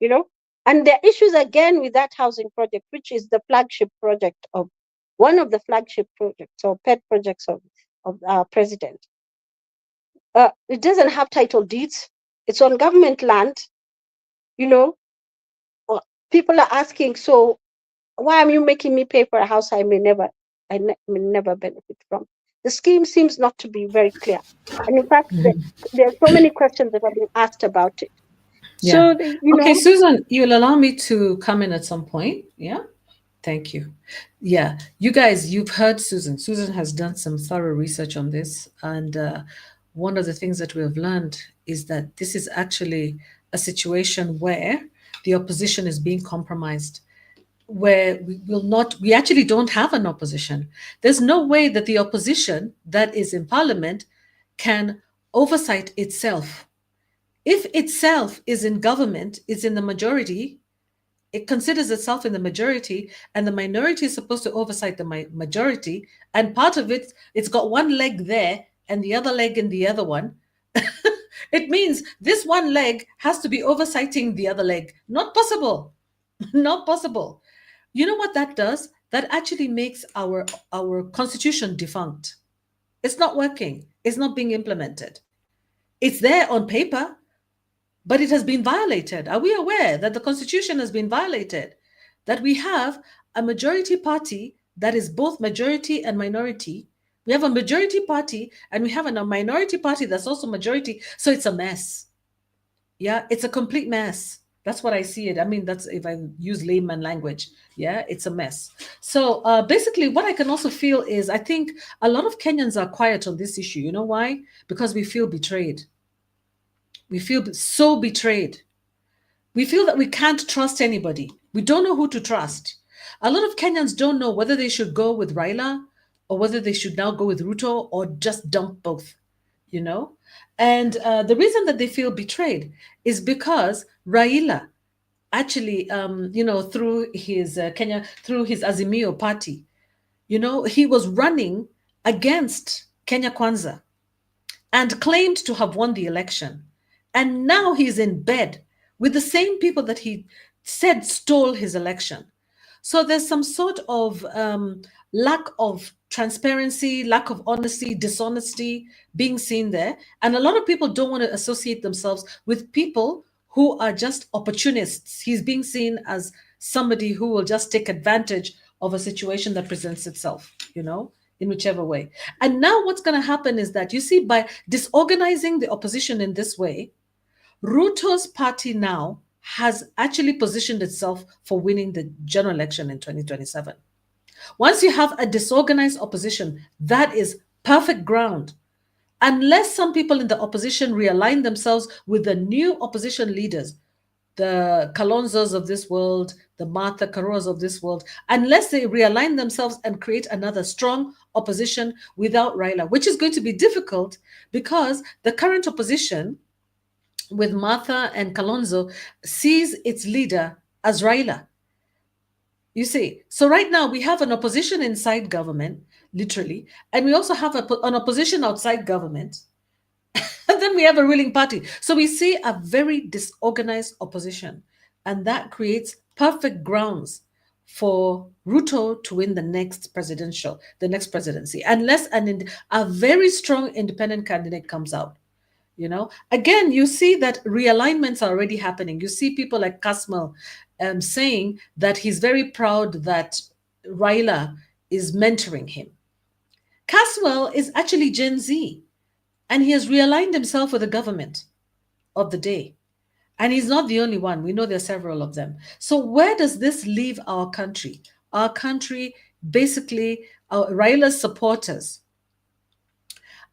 And there are issues again with that housing project, which is the flagship project of one of the flagship projects or pet projects of our president. It doesn't have title deeds. It's on government land. People are asking, so why are you making me pay for a house I may never benefit from? The scheme seems not to be very clear. And in fact, there are so many questions that have been asked about it. Yeah. So, okay, Susan, you'll allow me to come in at some point. Yeah. Thank you. Yeah. You guys, you've heard Susan. Susan has done some thorough research on this. And one of the things that we have learned is that this is actually a situation where the opposition is being compromised, where we actually don't have an opposition. There's no way that the opposition that is in parliament can oversight itself. If itself is in government, is in the majority, it considers itself in the majority, and the minority is supposed to oversight the majority, and part of it, it's got one leg there and the other leg in the other one. It means this one leg has to be oversighting the other leg. Not possible. Not possible. You know what that does? That actually makes our constitution defunct. It's not working. It's not being implemented. It's there on paper, but it has been violated. Are we aware that the constitution has been violated? That we have a majority party that is both majority and minority. We have a majority party and we have a minority party that's also majority. So it's a mess. Yeah, it's a complete mess. That's what I see it. I mean, that's if I use layman language. Yeah, it's a mess. So basically what I can also feel is I think a lot of Kenyans are quiet on this issue. You know why? Because we feel betrayed. We feel so betrayed. We feel that we can't trust anybody. We don't know who to trust. A lot of Kenyans don't know whether they should go with Raila or whether they should now go with Ruto or just dump both, And the reason that they feel betrayed is because Raila actually, through his through his Azimio party, he was running against Kenya Kwanza and claimed to have won the election. And now he's in bed with the same people that he said stole his election. So there's some sort of lack of transparency, lack of honesty, dishonesty being seen there. And a lot of people don't want to associate themselves with people who are just opportunists. He's being seen as somebody who will just take advantage of a situation that presents itself, in whichever way. And now what's going to happen is that, you see, by disorganizing the opposition in this way, Ruto's party now has actually positioned itself for winning the general election in 2027. Once you have a disorganized opposition, that is perfect ground. Unless some people in the opposition realign themselves with the new opposition leaders, the Kalonzos of this world, the Martha Karuas of this world, unless they realign themselves and create another strong opposition without Raila, which is going to be difficult because the current opposition with Martha and Kalonzo sees its leader as Raila. You see, so right now we have an opposition inside government, literally, and we also have an opposition outside government, And then we have a ruling party. So we see a very disorganized opposition. And that creates perfect grounds for Ruto to win the next presidency, unless a very strong independent candidate comes out. Again, you see that realignments are already happening. You see people like Kasmal saying that he's very proud that Raila is mentoring him. Caswell is actually Gen Z, and he has realigned himself with the government of the day. And he's not the only one. We know there are several of them. So where does this leave our country? Our country, basically, Raila's supporters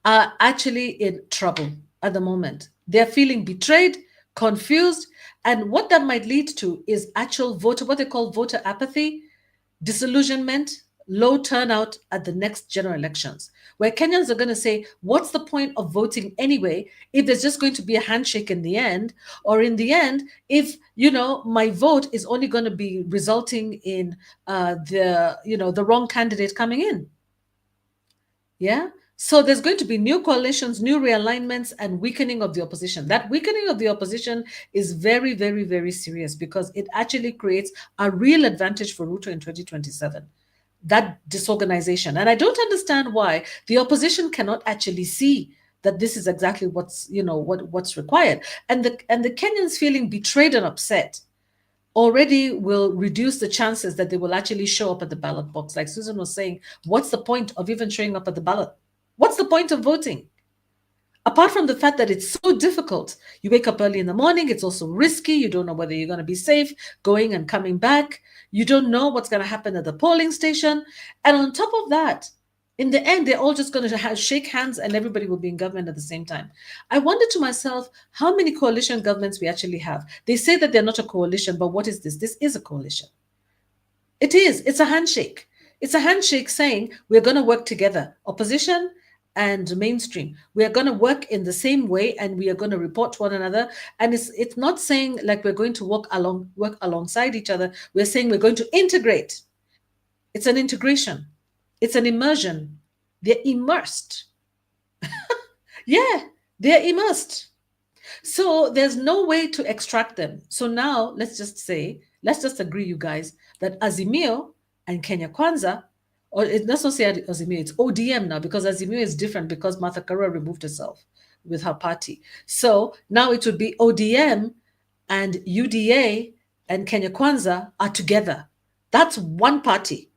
are actually in trouble at the moment. They're feeling betrayed, confused, and what that might lead to is actual what they call voter apathy, disillusionment, low turnout at the next general elections, where Kenyans are going to say, what's the point of voting anyway if there's just going to be a handshake in the end, or in the end, if, my vote is only going to be resulting in the wrong candidate coming in. Yeah. So there's going to be new coalitions, new realignments, and weakening of the opposition. That weakening of the opposition is very, very, very serious because it actually creates a real advantage for Ruto in 2027. That disorganization. And I don't understand why the opposition cannot actually see that this is exactly what's required. And the Kenyans feeling betrayed and upset already will reduce the chances that they will actually show up at the ballot box. Like Susan was saying, what's the point of even showing up at the ballot? What's the point of voting? Apart from the fact that it's so difficult, you wake up early in the morning, it's also risky, you don't know whether you're going to be safe going and coming back, you don't know what's going to happen at the polling station, and on top of that, in the end, they're all just going to shake hands and everybody will be in government at the same time. I wonder to myself how many coalition governments we actually have. They say that they're not a coalition, but what is this? This is a coalition. It is. It's a handshake. It's a handshake saying we're going to work together, opposition and mainstream. We are going to work in the same way and we are going to report to one another. And it's not saying like we're going to work alongside each other. We're saying we're going to integrate. It's an integration. It's an immersion. They're immersed. Yeah, they're immersed. So there's no way to extract them. So now let's just agree, you guys, that Azimio and Kenya Kwanza, or it's not so say Azimio, it's ODM now, because Azimio is different because Martha Karua removed herself with her party. So now it would be ODM and UDA and Kenya Kwanza are together. That's one party.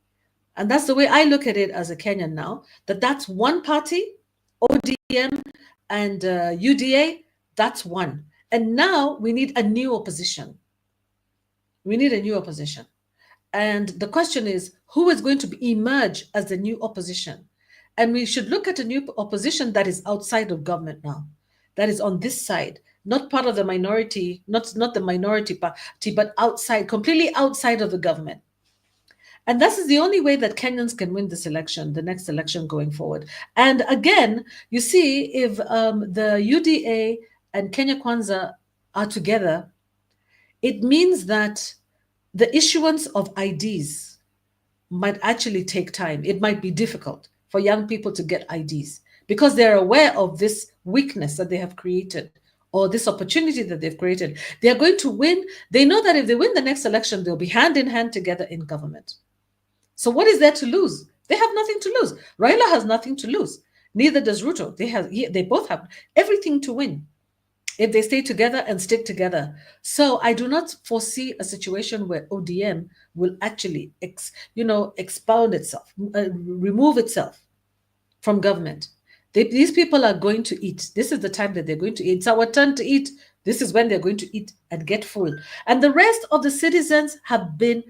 And that's the way I look at it as a Kenyan now, that's one party, ODM and UDA, that's one. And now we need a new opposition. We need a new opposition. And the question is, who is going to emerge as the new opposition? And we should look at a new opposition that is outside of government now, that is on this side, not part of the minority, not the minority party, but outside, completely outside of the government. And this is the only way that Kenyans can win this election, the next election going forward. And again, you see, if the UDA and Kenya Kwanza are together, it means that the issuance of IDs might actually take time. It might be difficult for young people to get IDs because they're aware of this weakness that they have created or this opportunity that they've created. They're going to win. They know that if they win the next election, they'll be hand in hand together in government. So what is there to lose? They have nothing to lose. Raila has nothing to lose. Neither does Ruto. They both have everything to win if they stay together and stick together. So I do not foresee a situation where ODM will actually, expound itself, remove itself from government. These people are going to eat. This is the time that they're going to eat. It's our turn to eat. This is when they're going to eat and get full. And the rest of the citizens have been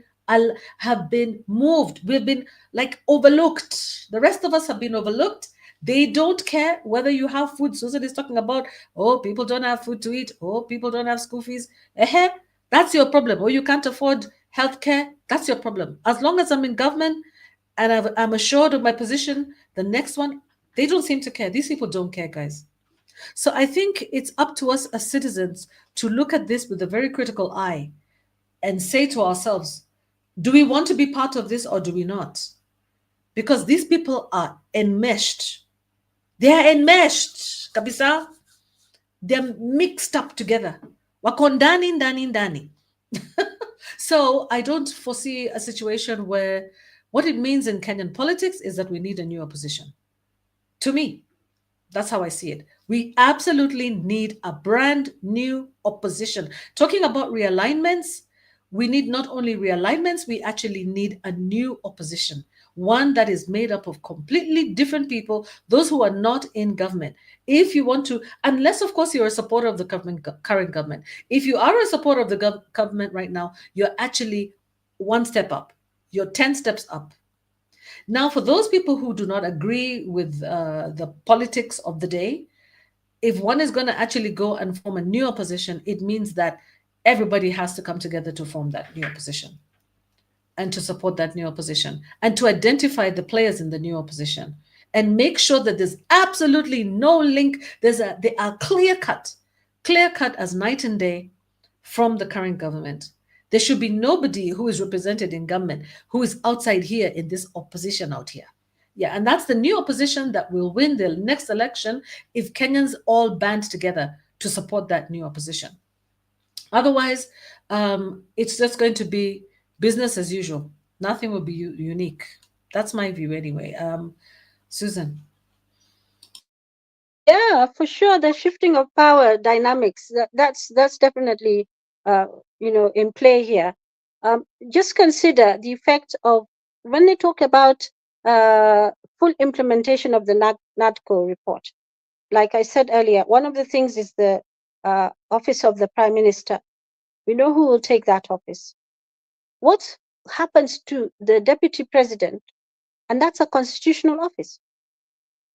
moved. We've been like overlooked. The rest of us have been overlooked. They don't care whether you have food. Susan is talking about, people don't have food to eat. People don't have school fees. That's your problem. You can't afford healthcare. That's your problem. As long as I'm in government and I'm assured of my position, the next one, they don't seem to care. These people don't care, guys. So I think it's up to us as citizens to look at this with a very critical eye and say to ourselves, do we want to be part of this or do we not? Because these people are enmeshed. They are enmeshed, kabisa. They're mixed up together. Wako ndani. So I don't foresee a situation where what it means in Kenyan politics is that we need a new opposition. To me, that's how I see it. We absolutely need a brand new opposition. Talking about realignments, we need not only realignments, we actually need a new opposition, one that is made up of completely different people, those who are not in government. If you want to, unless of course you're a supporter of the current government, if you are a supporter of the government right now, you're actually one step up, you're 10 steps up. Now, for those people who do not agree with the politics of the day, if one is going to actually go and form a new opposition, it means that everybody has to come together to form that new opposition and to support that new opposition and to identify the players in the new opposition and make sure that there's absolutely no link. They are clear cut as night and day from the current government. There should be nobody who is represented in government who is outside here in this opposition out here. Yeah, and that's the new opposition that will win the next election if Kenyans all band together to support that new opposition. Otherwise, it's just going to be business as usual. Nothing will be unique. That's my view anyway. Susan. Yeah, for sure. The shifting of power dynamics, that's definitely in play here. Just consider the effect of when they talk about full implementation of the NADCO report. Like I said earlier, one of the things is the office of the Prime Minister. We know who will take that office. What happens to the Deputy President? And that's a constitutional office.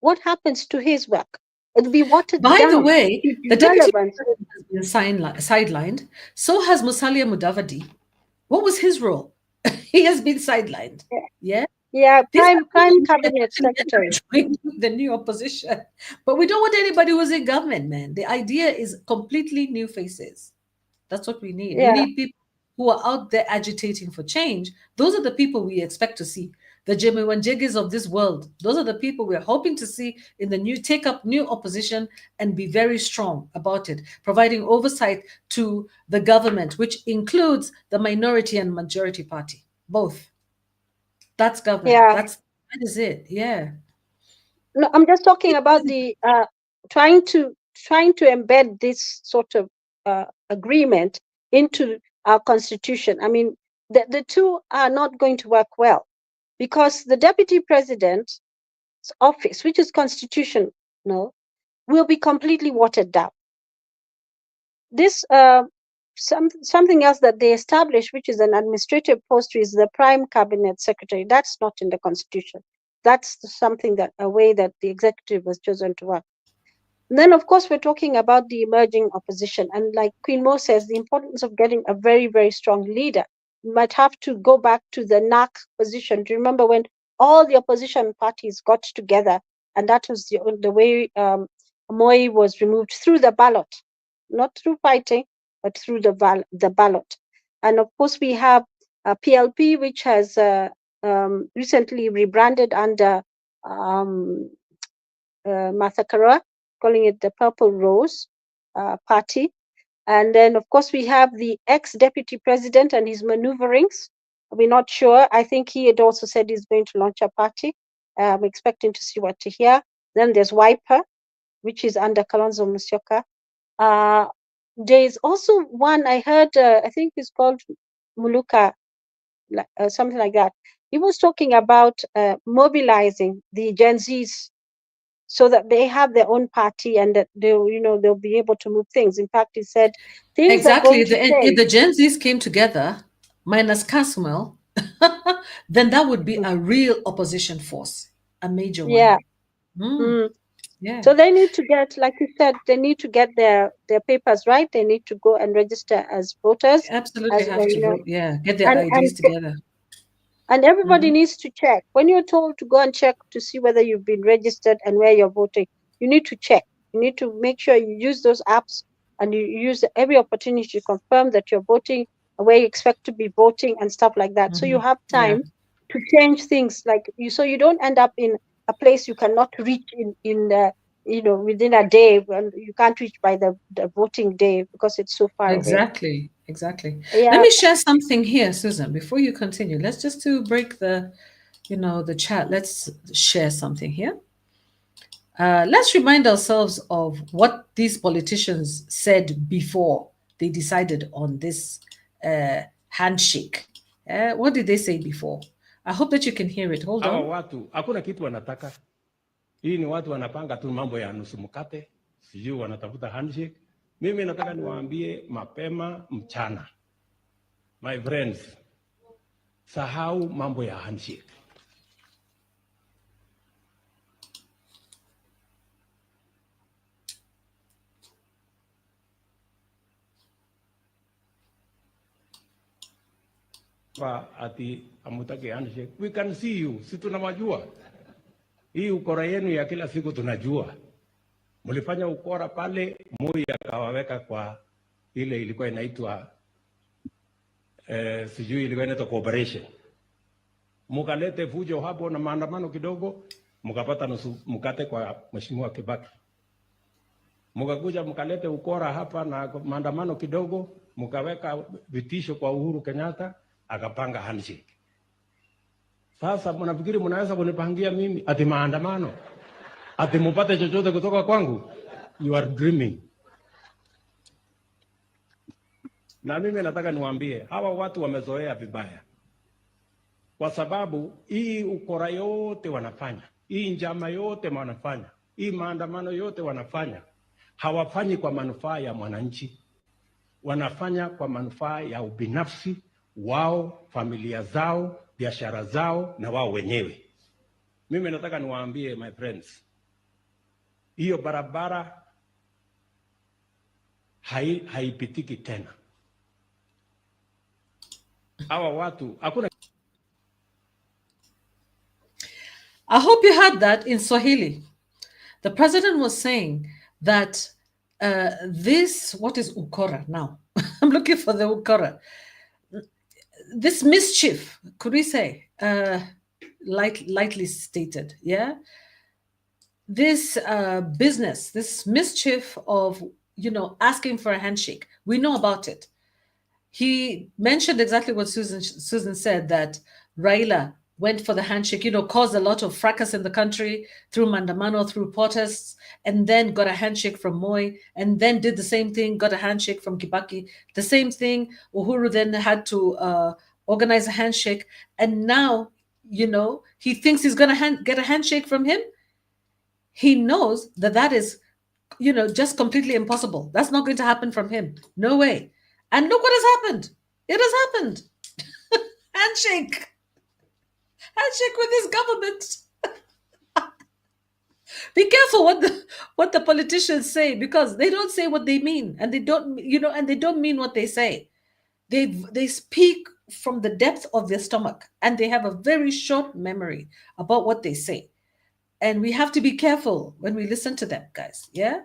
What happens to his work? It'll be watered down. By the way, the Deputy President has been sidelined. So has Musalia Mudavadi. What was his role? He has been sidelined. Yeah. Yeah, prime cabinet secretary. The new opposition. But we don't want anybody who's in government, man. The idea is completely new faces. That's what we need. Yeah. We need people who are out there agitating for change. Those are the people we expect to see. The Jimmy Wanjigis of this world. Those are the people we're hoping to see in the new, take up new opposition and be very strong about it, providing oversight to the government, which includes the minority and majority party, both. That's government. Yeah. That is it. Yeah. No, I'm just talking about the trying to embed this sort of agreement into our constitution. I mean, the two are not going to work well because the Deputy President's office, which is constitutional, will be completely watered down. This something else that they established, which is an administrative post, is the Prime Cabinet Secretary. That's not in the Constitution. That's something that a way that the executive was chosen to work. And then, of course, we're talking about the emerging opposition. And like Queen Mo says, the importance of getting a very, very strong leader. You might have to go back to the NAC position. Do you remember when all the opposition parties got together? And that was the way Moi was removed through the ballot, not through fighting, but through the ballot. And of course, we have PLP, which has recently rebranded under Martha Karua, calling it the Purple Rose Party. And then, of course, we have the ex-deputy president and his maneuverings. We're not sure. I think he had also said he's going to launch a party. We're expecting to see what to hear. Then there's Wiper, which is under Kalonzo Musyoka. There's also one I heard, I think it's called Muluka, something like that. He was talking about mobilizing the Gen Zs so that they have their own party and that they'll be able to move things. In fact, he said things exactly. If the Gen Zs came together, minus Caswell, then that would be a real opposition force, a major one. Yeah. Yeah. So they need to get, like you said, they need to get their papers right. They need to go and register as voters. Absolutely have to vote. Yeah, get their IDs together. And everybody needs to check. When you're told to go and check to see whether you've been registered and where you're voting, you need to check. You need to make sure you use those apps and you use every opportunity to confirm that you're voting where you expect to be voting and stuff like that. So you have time to change things, so you don't end up in a place you cannot reach in within a day, and you can't reach by the voting day because it's so far away. Exactly. Yeah. Let me share something here, Susan, before you continue. Let's just to break the, the chat. Let's share something here. Let's remind ourselves of what these politicians said before they decided on this handshake. What did they say before? I hope that you can hear it. Hold Hawa on. watu hakuna kitu wanataka. Hii ni watu wanapanga tu mambo ya nusu mkate, sijui wanatafuta handshake. Mimi nataka niwaambie mapema mchana, my friends, sahau mambo ya handshake. Ati amutake handshake. We can see you, si tunawajua. Hii ukora yenu ya kila siku tunajua. Mlifanya ukora pale, Moi akawaweka kwa ile ilikuwa inaitwa sijui ilikuwa inaitwa cooperation. Mukalete fujo hapo na maandamano kidogo, mukapata nusu mkate kwa Mheshimiwa Kibaki. Mukakuja mkalete ukora hapa na maandamano kidogo, mukaweka vitisho kwa Uhuru Kenyatta, akapanga handshake. Sasa mnafikiri mnaweza kunipangia mimi ati maandamano? Ati mupate chochote kutoka kwangu? You are dreaming. Na mimi nataka niwaambie, hawa watu wamezoea vibaya. Kwa sababu hii ukora yote wanafanya, hii njama yote wanafanya, hii maandamano yote wanafanya, hawafanyi kwa manufaa ya mwananchi. Wanafanya kwa manufaa ya ubinafsi wao, familia zao, biashara zao na wao wenyewe. Mimi nataka niwaambie my friends, hiyo barabara haipitiki tena. Hawa watu hakuna. I hope you heard that in Swahili. The president was saying that what is ukora now? I'm looking for the ukora. This mischief, could we say, lightly stated, yeah? This business, this mischief of, asking for a handshake. We know about it. He mentioned exactly what Susan said, that Raila went for the handshake, caused a lot of fracas in the country through Mandamano, through protests, and then got a handshake from Moi, and then did the same thing, got a handshake from Kibaki, the same thing. Uhuru then had to organize a handshake, and now, he thinks he's going to get a handshake from him. He knows that is, just completely impossible. That's not going to happen from him. No way. And look what has happened. It has happened. Handshake with his government. Be careful what the politicians say, because they don't say what they mean, and they don't, and they don't mean what they say. They speak from the depth of their stomach, and they have a very short memory about what they say. And we have to be careful when we listen to them, guys. Yeah.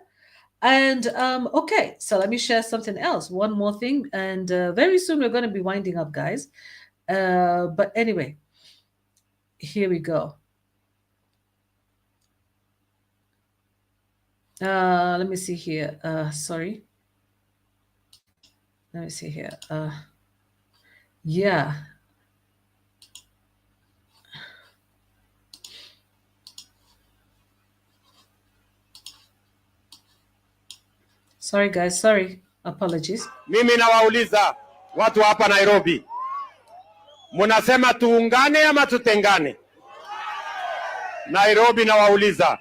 And okay, so let me share something else. One more thing, and very soon we're going to be winding up, guys. But anyway, here we go. Let me see here. Sorry. Let me see here. Yeah. Sorry, guys. Sorry. Apologies. Mimi nawauliza watu hapa Nairobi, munasema tuungane ama tutengane? Nairobi nawauliza,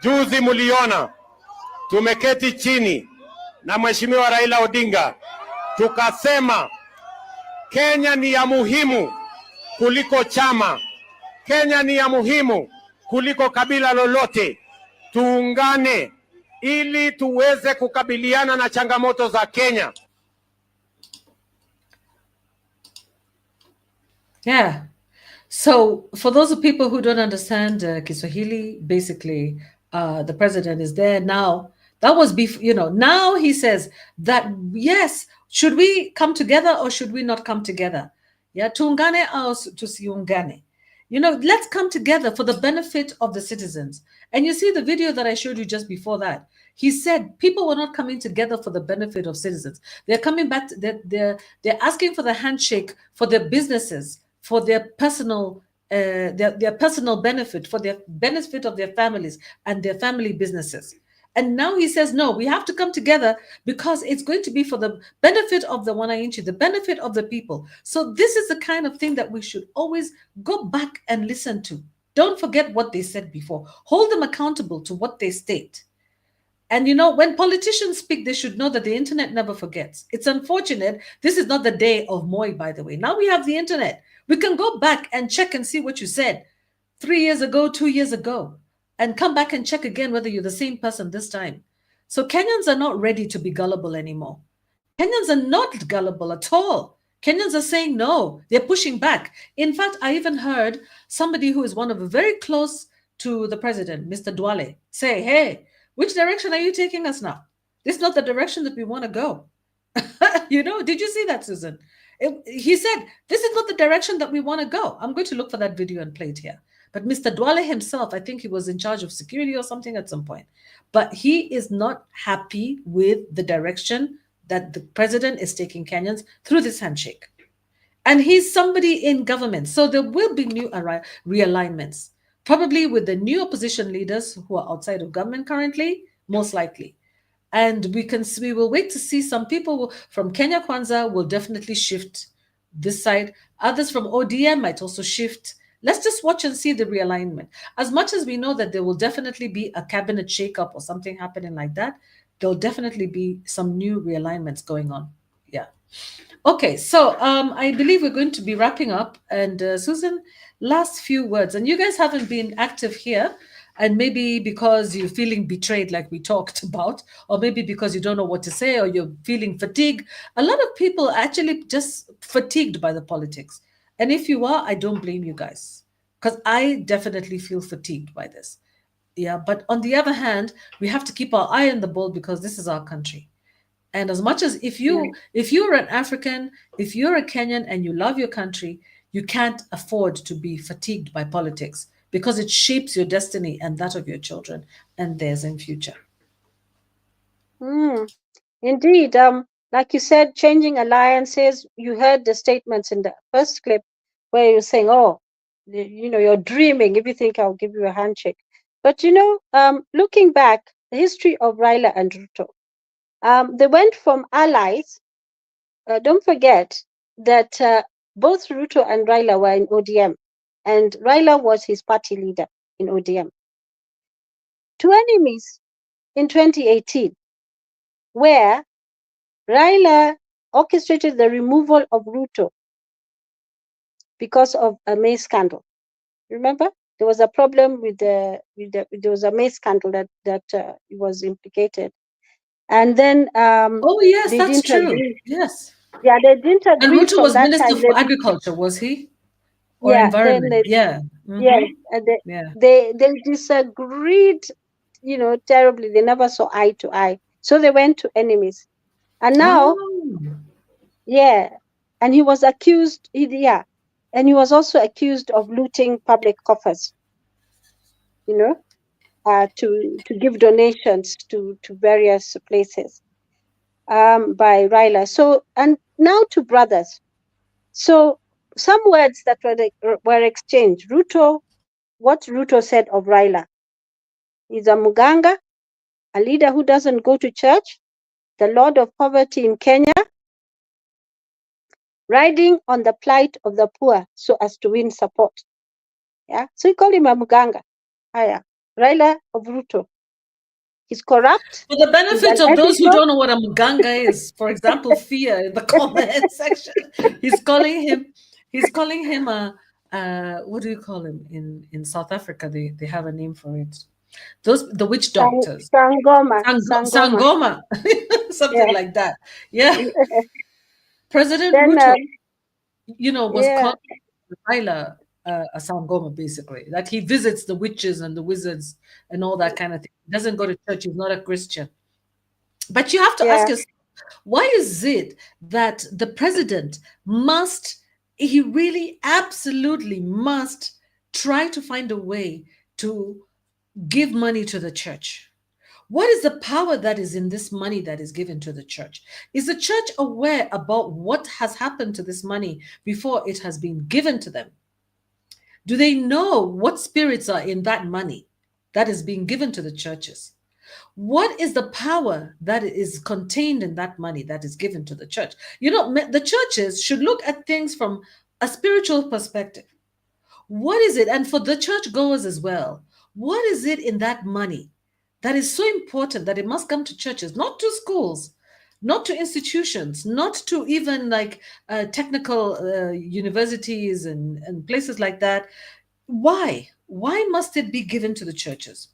juzi muliona tumeketi chini na Mheshimiwa Raila Odinga, tukasema Kenya ni ya muhimu kuliko chama, Kenya ni ya muhimu kuliko kabila lolote. Tuungane ili tuweze kukabiliana na changamoto za Kenya. Yeah. So for those people who don't understand Kiswahili, basically, the president is there now. That was before, now he says that, yes, should we come together or should we not come together? Yeah, tuungane au tusiungane. Let's come together for the benefit of the citizens. And you see the video that I showed you just before that. He said people were not coming together for the benefit of citizens. They're coming back. They're asking for the handshake for their businesses, for their personal their personal benefit, for their benefit of their families and their family businesses. And now he says, no, we have to come together because it's going to be for the benefit of the Wananchi, the benefit of the people. So this is the kind of thing that we should always go back and listen to. Don't forget what they said before. Hold them accountable to what they state. And when politicians speak, they should know that the internet never forgets. It's unfortunate. This is not the day of Moi, by the way. Now we have the internet. We can go back and check and see what you said 3 years ago, 2 years ago, and come back and check again whether you're the same person this time. So Kenyans are not ready to be gullible anymore. Kenyans are not gullible at all. Kenyans are saying no. They're pushing back. In fact, I even heard somebody who is one of very close to the president, Mr. Dwale, say, hey, which direction are you taking us now? This is not the direction that we want to go. Did you see that, Susan? He said, this is not the direction that we want to go. I'm going to look for that video and play it here. But Mr. Dwale himself, I think he was in charge of security or something at some point. But he is not happy with the direction that the president is taking Kenyans through this handshake. And he's somebody in government. So there will be new realignments, probably with the new opposition leaders who are outside of government currently, most likely. And we will wait to see. Some people from Kenya Kwanza will definitely shift this side. Others from ODM might also shift. Let's just watch and see the realignment. As much as we know that there will definitely be a cabinet shakeup or something happening like that, there'll definitely be some new realignments going on. Yeah. Okay, so I believe we're going to be wrapping up. And Susan, last few words. And you guys haven't been active here. And maybe because you're feeling betrayed, like we talked about, or maybe because you don't know what to say, or you're feeling fatigued. A lot of people are actually just fatigued by the politics. And if you are, I don't blame you guys, because I definitely feel fatigued by this. Yeah, but on the other hand, we have to keep our eye on the ball because this is our country. And as much as if you're an African, if you're a Kenyan and you love your country, you can't afford to be fatigued by politics, because it shapes your destiny and that of your children and theirs in future. Indeed. Like you said, changing alliances. You heard the statements in the first clip where you're saying, oh, you're dreaming if you think I'll give you a handshake. But, looking back, the history of Raila and Ruto, they went from allies. Don't forget that both Ruto and Raila were in ODM. And Raila was his party leader in ODM. To enemies in 2018, where Raila orchestrated the removal of Ruto because of a maize scandal. Remember, there was a problem with there was a maize scandal that he was implicated, and then oh yes, that's true. Yes, yeah, they didn't agree. And Ruto was Minister for Agriculture, was he? Or yeah, environment. They disagreed, terribly. They never saw eye to eye, so they went to enemies. And now, and he was accused. And he was also accused of looting public coffers. To give donations to various places by Raila. So, and now to brothers. So some words that were exchanged. What Ruto said of Raila. He's a muganga, a leader who doesn't go to church, the lord of poverty in Kenya, riding on the plight of the poor so as to win support. Yeah, so he called him a muganga. Raila of Ruto. He's corrupt. For the benefit of those who don't know what a muganga is, for example, Fia in the comment section, he's calling him a what do you call him in South Africa? They have a name for it. The witch doctors. Sangoma. Something like that. Yeah. President Ruto, was called Raila a Sangoma, basically. That he visits the witches and the wizards and all that kind of thing. He doesn't go to church. He's not a Christian. But you have to ask yourself, why is it that the president he really absolutely must try to find a way to give money to the church. What is the power that is in this money that is given to the church? Is the church aware about what has happened to this money before it has been given to them? Do they know what spirits are in that money that is being given to the churches? What is the power that is contained in that money that is given to the church? You know, the churches should look at things from a spiritual perspective. What is it? And for the church goers as well, what is it in that money that is so important that it must come to churches, not to schools, not to institutions, not to even like technical universities and places like that? Why? Why must it be given to the churches?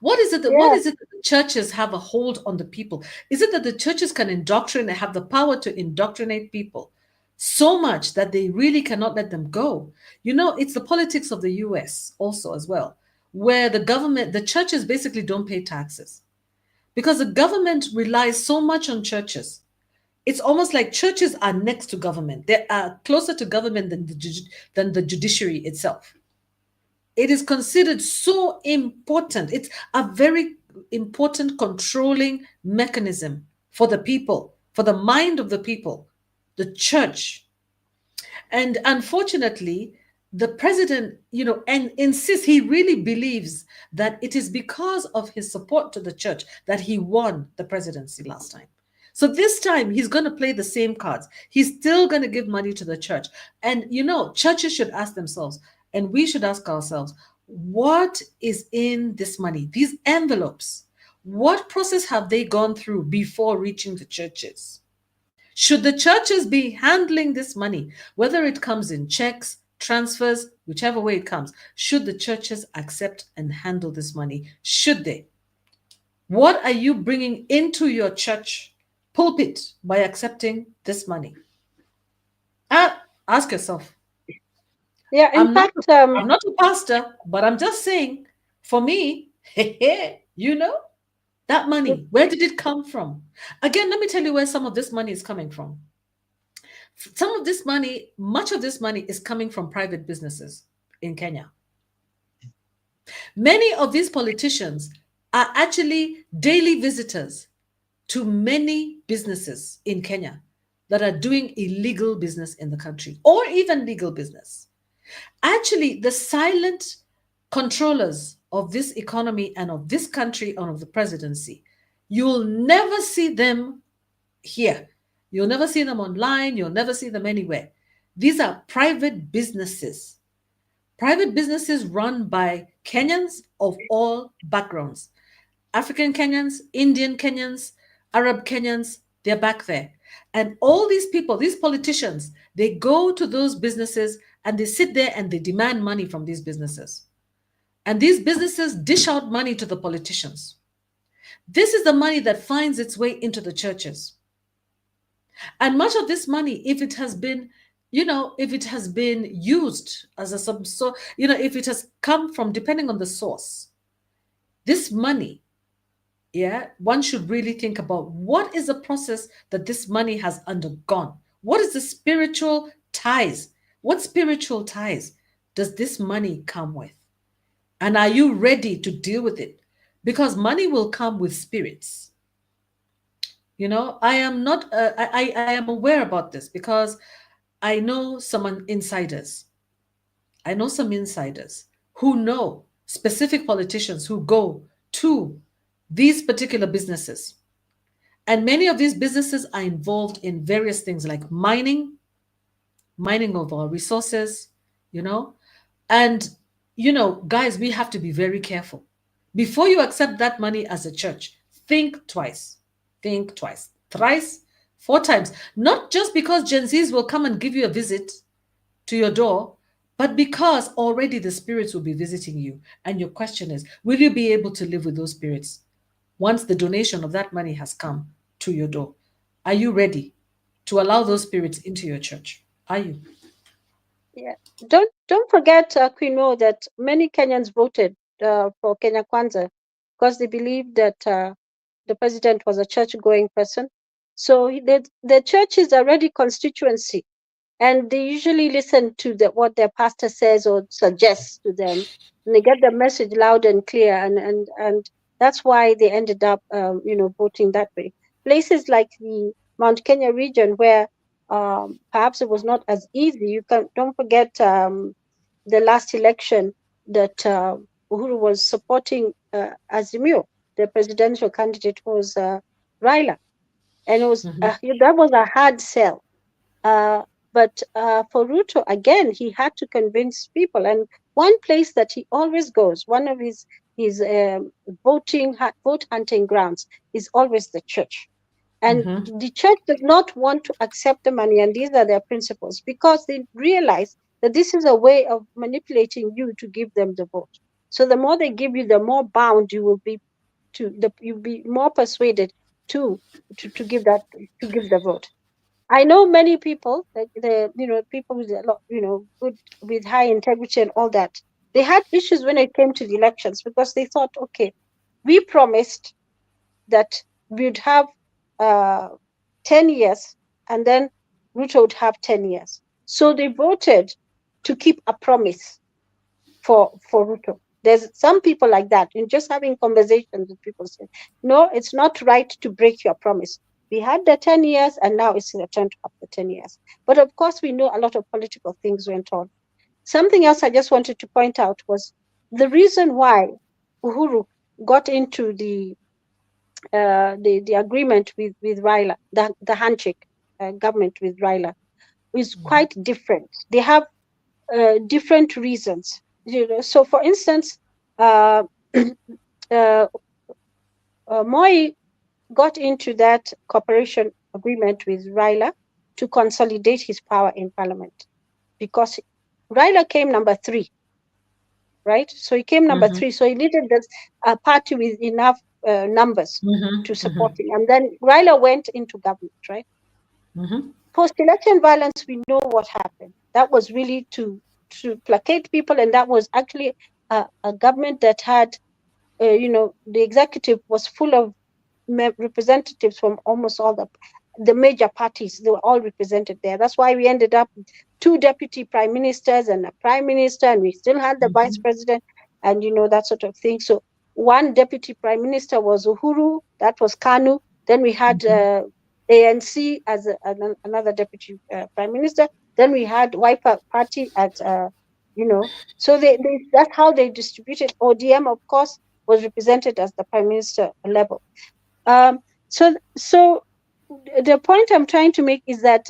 What is it that the churches have a hold on the people? Is it that the churches can indoctrinate, have the power to indoctrinate people so much that they really cannot let them go? You know, it's the politics of the US also as well, where the churches basically don't pay taxes because the government relies so much on churches. It's almost like churches are next to government. They are closer to government than the judiciary itself. It is considered so important. It's a very important controlling mechanism for the people, for the mind of the people, the church. And unfortunately, the president, and insists, he really believes that it is because of his support to the church that he won the presidency last time. So this time he's going to play the same cards. He's still going to give money to the church. And, churches should ask themselves, and we should ask ourselves, what is in this money? These envelopes, what process have they gone through before reaching the churches? Should the churches be handling this money, whether it comes in checks, transfers, whichever way it comes? Should the churches accept and handle this money? Should they? What are you bringing into your church pulpit by accepting this money? Ask yourself. Yeah, in fact, I'm not a pastor, but I'm just saying, for me, that money, where did it come from? Again, let me tell you where some of this money is coming from. Some of this money, much of this money is coming from private businesses in Kenya. Many of these politicians are actually daily visitors to many businesses in Kenya that are doing illegal business in the country, or even legal business. Actually, the silent controllers of this economy and of this country and of the presidency, you'll never see them here. You'll never see them online. You'll never see them anywhere. These are private businesses. Private businesses run by Kenyans of all backgrounds. African Kenyans, Indian Kenyans, Arab Kenyans, they're back there. And all these people, these politicians, they go to those businesses and they sit there and they demand money from these businesses. And these businesses dish out money to the politicians. This is the money that finds its way into the churches. And much of this money, if it has been, if it has been used as if it has come from, depending on the source, this money, one should really think about what is the process that this money has undergone. What is the spiritual ties? What spiritual ties does this money come with? And are you ready to deal with it? Because money will come with spirits. I am not, I am aware about this because I know some insiders. I know some insiders who know specific politicians who go to these particular businesses. And many of these businesses are involved in various things like mining of our resources, and, guys, we have to be very careful. Before you accept that money as a church, think twice, thrice, 4 times, not just because Gen Zs will come and give you a visit to your door, but because already the spirits will be visiting you. And your question is, will you be able to live with those spirits once the donation of that money has come to your door? Are you ready to allow those spirits into your church? Are you? Yeah. Don't forget, Queen Mo, that many Kenyans voted for Kenya Kwanza because they believed that the president was a church-going person. So the church is a ready constituency and they usually listen to what their pastor says or suggests to them, and they get the message loud and clear, and that's why they ended up voting that way. Places like the Mount Kenya region, where perhaps it was not as easy. Don't forget the last election that Uhuru was supporting Azimio, the presidential candidate was Raila, and it was that was a hard sell. But for Ruto, again, he had to convince people. And one place that he always goes, one of his vote hunting grounds, is always the church. And the church does not want to accept the money, and these are their principles, because they realize that this is a way of manipulating you to give them the vote. So the more they give you, the more bound you will be you'll be more persuaded to give the vote. I know many people, like people with a lot, good, with high integrity and all that. They had issues when it came to the elections, because they thought, okay, we promised that we'd have 10 years, and then Ruto would have 10 years. So they voted to keep a promise for Ruto. There's some people like that, in just having conversations with people say, no, it's not right to break your promise. We had the 10 years, and now it's the turn to have the 10 years. But of course, we know a lot of political things went on. Something else I just wanted to point out was the reason why Uhuru got into the agreement with Raila, the handshake government with Raila, is quite different. They have different reasons. So for instance, Moi got into that cooperation agreement with Raila to consolidate his power in parliament, because Raila came number 3, right? So he came number 3. So he needed a party with enough numbers to support him. And then Raila went into government, right? Post-election violence, we know what happened. That was really to placate people, and that was actually a government that had, the executive was full of representatives from almost all the major parties. They were all represented there. That's why we ended up with 2 deputy prime ministers and a prime minister, and we still had the vice president, and that sort of thing. So one deputy prime minister was Uhuru, that was Kanu. Then we had ANC as another deputy prime minister. Then we had Wiper Party at, so that's how they distributed. ODM, of course, was represented as the prime minister level. So the point I'm trying to make is that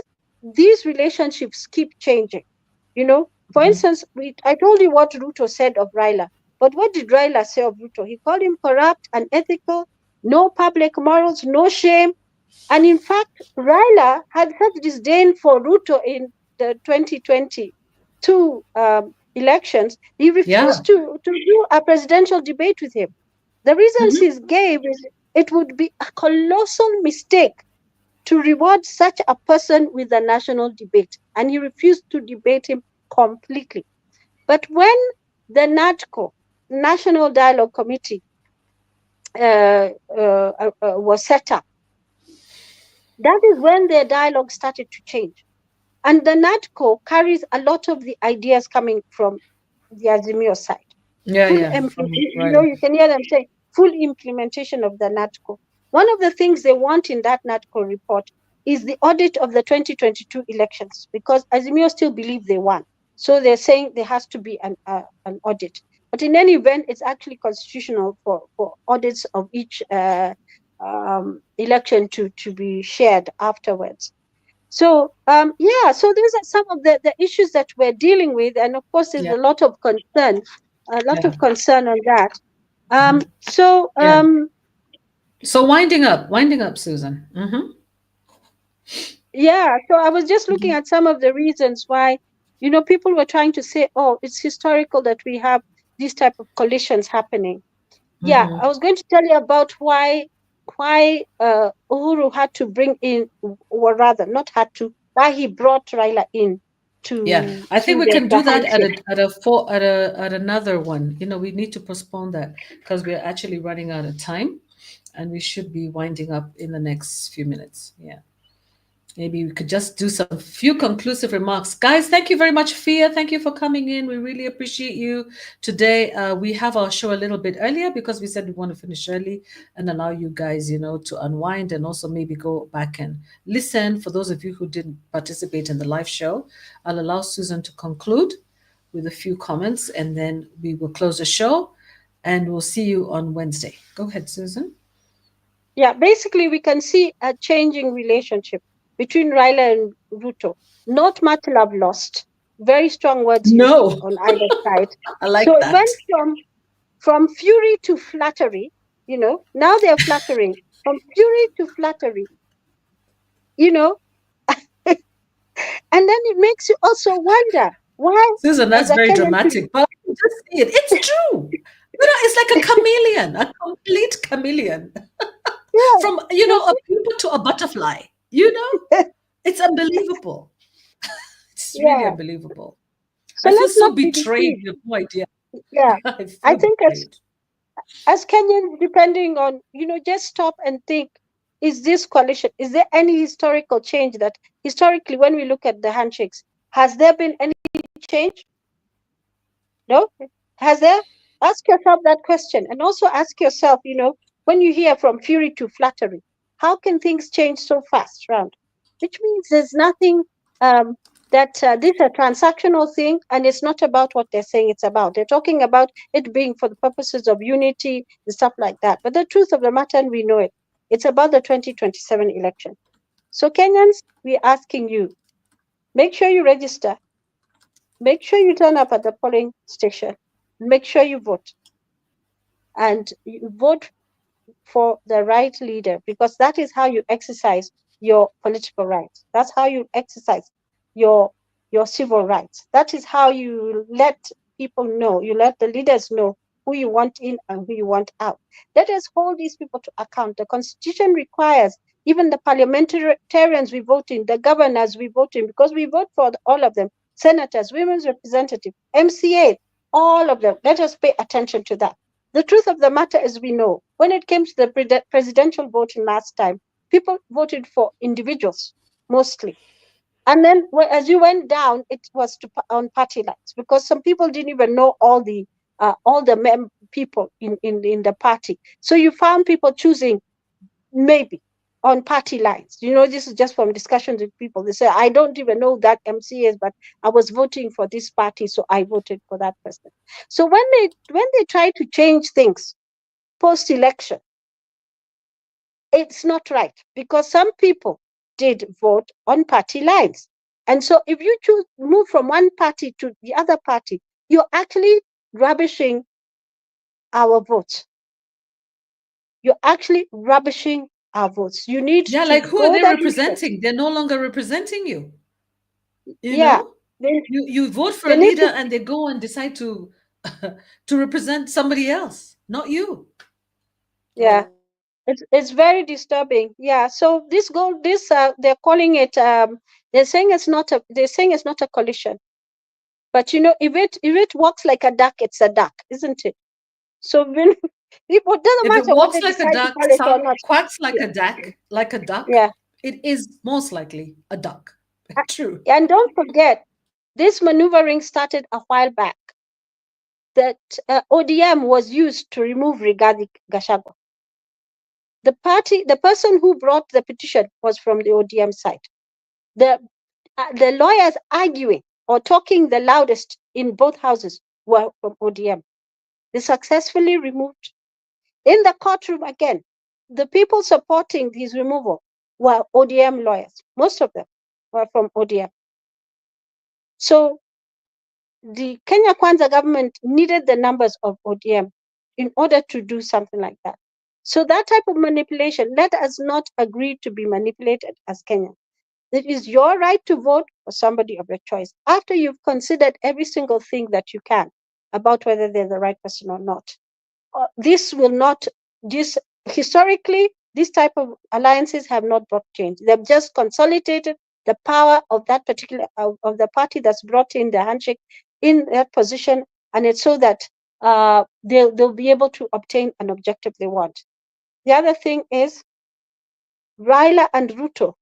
these relationships keep changing. For instance, I told you what Ruto said of Raila, but what did Raila say of Ruto? He called him corrupt, unethical, no public morals, no shame. And in fact, Raila had such disdain for Ruto in the 2022 elections, he refused to do a presidential debate with him. The reasons he gave is it would be a colossal mistake to reward such a person with a national debate, and he refused to debate him completely. But when the NADCO, National Dialogue Committee, was set up, that is when their dialogue started to change. And the NADCO carries a lot of the ideas coming from the Azimio side. You can hear them say full implementation of the NADCO. One of the things they want in that NADCO report is the audit of the 2022 elections, because Azimio still believe they won. So they're saying there has to be an audit. But in any event, it's actually constitutional for audits of each election to be shared afterwards. So so these are some of the issues that we're dealing with, and of course there's a lot of concern, on that. So winding up, Susan. So I was just looking at some of the reasons why, people were trying to say, oh, it's historical that we have these type of collisions happening. I was going to tell you about why Uhuru had to bring in, or rather not had to, why he brought Raila in to. I think we can do that at another one. We need to postpone that because we're actually running out of time, and we should be winding up in the next few minutes. Maybe we could just do some few conclusive remarks. Guys, thank you very much, Fia. Thank you for coming in. We really appreciate you. Today, we have our show a little bit earlier because we said we want to finish early and allow you guys, to unwind and also maybe go back and listen. For those of you who didn't participate in the live show, I'll allow Susan to conclude with a few comments and then we will close the show and we'll see you on Wednesday. Go ahead, Susan. Yeah, basically we can see a changing relationship between Raila and Ruto. Not much love lost. Very strong words used No, on either side. I like So it that. went from fury to flattery, now they're flattering. From fury to flattery, and then it makes you also wonder why, Susan, that's as a very Kenyan dramatic, but you just see it. It's true. It's like a chameleon, a complete chameleon. yeah, From, a pupa to a butterfly. It's unbelievable. It's really yeah. unbelievable. So I feel let's so not be betrayed. deceived. You have no idea. Yeah, I I feel think betrayed. as Kenyans, depending on, just stop and think, is this coalition, is there any historical change that historically, when we look at the handshakes, has there been any change? No? Has there? Ask yourself that question. And also ask yourself, when you hear from fury to flattery, how can things change so fast round? Which means there's nothing that this is a transactional thing and it's not about what they're saying it's about. They're talking about it being for the purposes of unity and stuff like that. But the truth of the matter, and we know it, it's about the 2027 election. So Kenyans, we're asking you, make sure you register. Make sure you turn up at the polling station. Make sure you vote. And you vote for the right leader, because that is how you exercise your political rights. That's how you exercise your civil rights. That is how you let people know, you let the leaders know who you want in and who you want out. Let us hold these people to account. The Constitution requires even the parliamentarians we vote in, the governors we vote in, because we vote for all of them, senators, women's representatives, MCA, all of them. Let us pay attention to that. The truth of the matter is, we know when it came to the presidential voting last time, people voted for individuals mostly. And then as you went down, it was on party lines, because some people didn't even know all the people in the party. So you found people choosing maybe on party lines. This is just from discussions with people. They say, I don't even know that MCAs, but I was voting for this party, so I voted for that person. So when they try to change things post-election, it's not right, because some people did vote on party lines. And so if you move from one party to the other party, you're actually rubbishing our votes. You're actually rubbishing our votes. You need to like, who go are they that representing? They're no longer representing you. Yeah. You vote for a leader and they go and decide to to represent somebody else, not you. Yeah. It's very disturbing. Yeah. So they're calling it they're saying it's not a coalition. But if it walks like a duck, it's a duck, isn't it? So when it doesn't If it matter what walks they like a decide to duck, call it or not. quacks like a duck, Yeah. it is most likely a duck. True. And don't forget, this maneuvering started a while back. That ODM was used to remove Rigathi Gachagua. The person who brought the petition was from the ODM side. The lawyers arguing or talking the loudest in both houses were from ODM. They successfully removed. In the courtroom again, the people supporting his removal were ODM lawyers. Most of them were from ODM. So the Kenya Kwanza government needed the numbers of ODM in order to do something like that. So that type of manipulation, let us not agree to be manipulated as Kenyans. It is your right to vote for somebody of your choice after you've considered every single thing that you can about whether they're the right person or not. Historically, this type of alliances have not brought change. They've just consolidated the power of that particular of the party that's brought in the handshake in that position, and it's so that they'll be able to obtain an objective they want. The other thing is Raila and Ruto.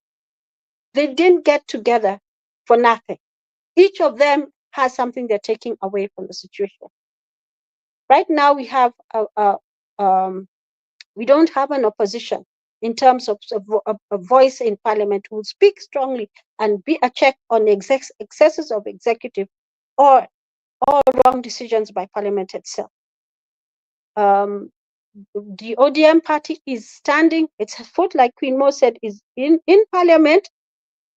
They didn't get together for nothing. Each of them has something they're taking away from the situation. Right now, we have we don't have an opposition in terms of a voice in parliament who will speak strongly and be a check on excesses of executive or wrong decisions by parliament itself. The ODM party is standing, its foot, like Queen Mo said, is in parliament.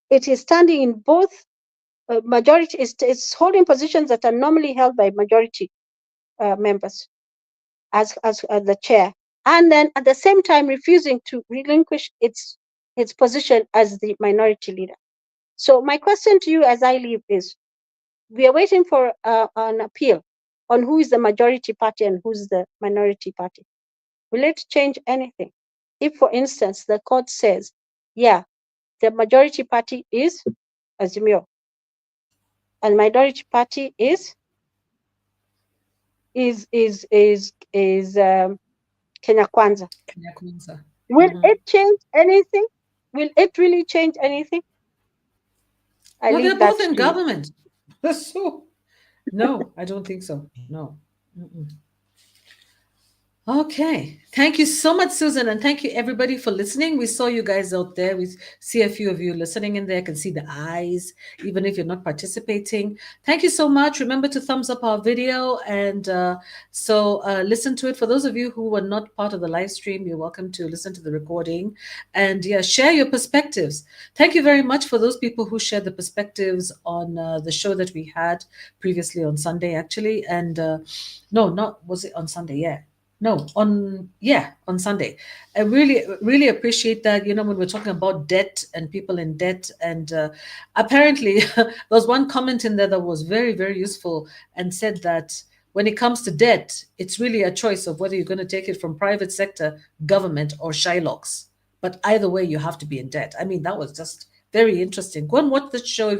It is standing in both majority, it's holding positions that are normally held by majority members as the chair, and then at the same time refusing to relinquish its position as the minority leader. So my question to you as I leave is, we are waiting for an appeal on who is the majority party and who's the minority party. Will it change anything? If, for instance, the court says, yeah, the majority party is Azimio, and minority party is Kenya Kwanza. Kenya Kwanza. Will it change anything? Will it really change anything? Well, they're both in government. So, no, I don't think so. No. Mm-mm. Okay. Thank you so much, Susan. And thank you, everybody, for listening. We saw you guys out there. We see a few of you listening in there. I can see the eyes, even if you're not participating. Thank you so much. Remember to thumbs up our video. And listen to it. For those of you who were not part of the live stream, you're welcome to listen to the recording. And yeah, share your perspectives. Thank you very much for those people who shared the perspectives on the show that we had previously on Sunday, actually. And was it on Sunday? Yeah. No, on Sunday. I really appreciate that, when we're talking about debt and people in debt. And apparently there was one comment in there that was very, very useful and said that when it comes to debt, it's really a choice of whether you're going to take it from private sector, government, or Shylocks. But either way, you have to be in debt. I mean, that was just very interesting. Go and watch the show if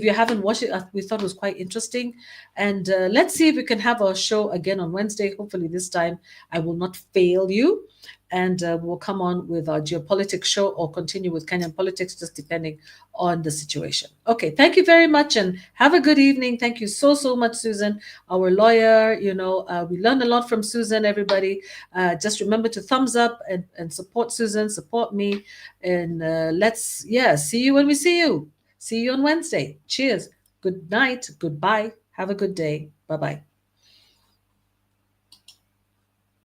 you haven't watched it. We thought it was quite interesting. And let's see if we can have our show again on Wednesday. Hopefully this time I will not fail you. And we'll come on with our geopolitics show or continue with Kenyan politics, just depending on the situation. Okay, thank you very much and have a good evening. Thank you so much, Susan, our lawyer. We learned a lot from Susan, everybody. Just remember to thumbs up and support Susan, support me. And see you when we see you. See you on Wednesday. Cheers. Good night. Goodbye. Have a good day. Bye-bye.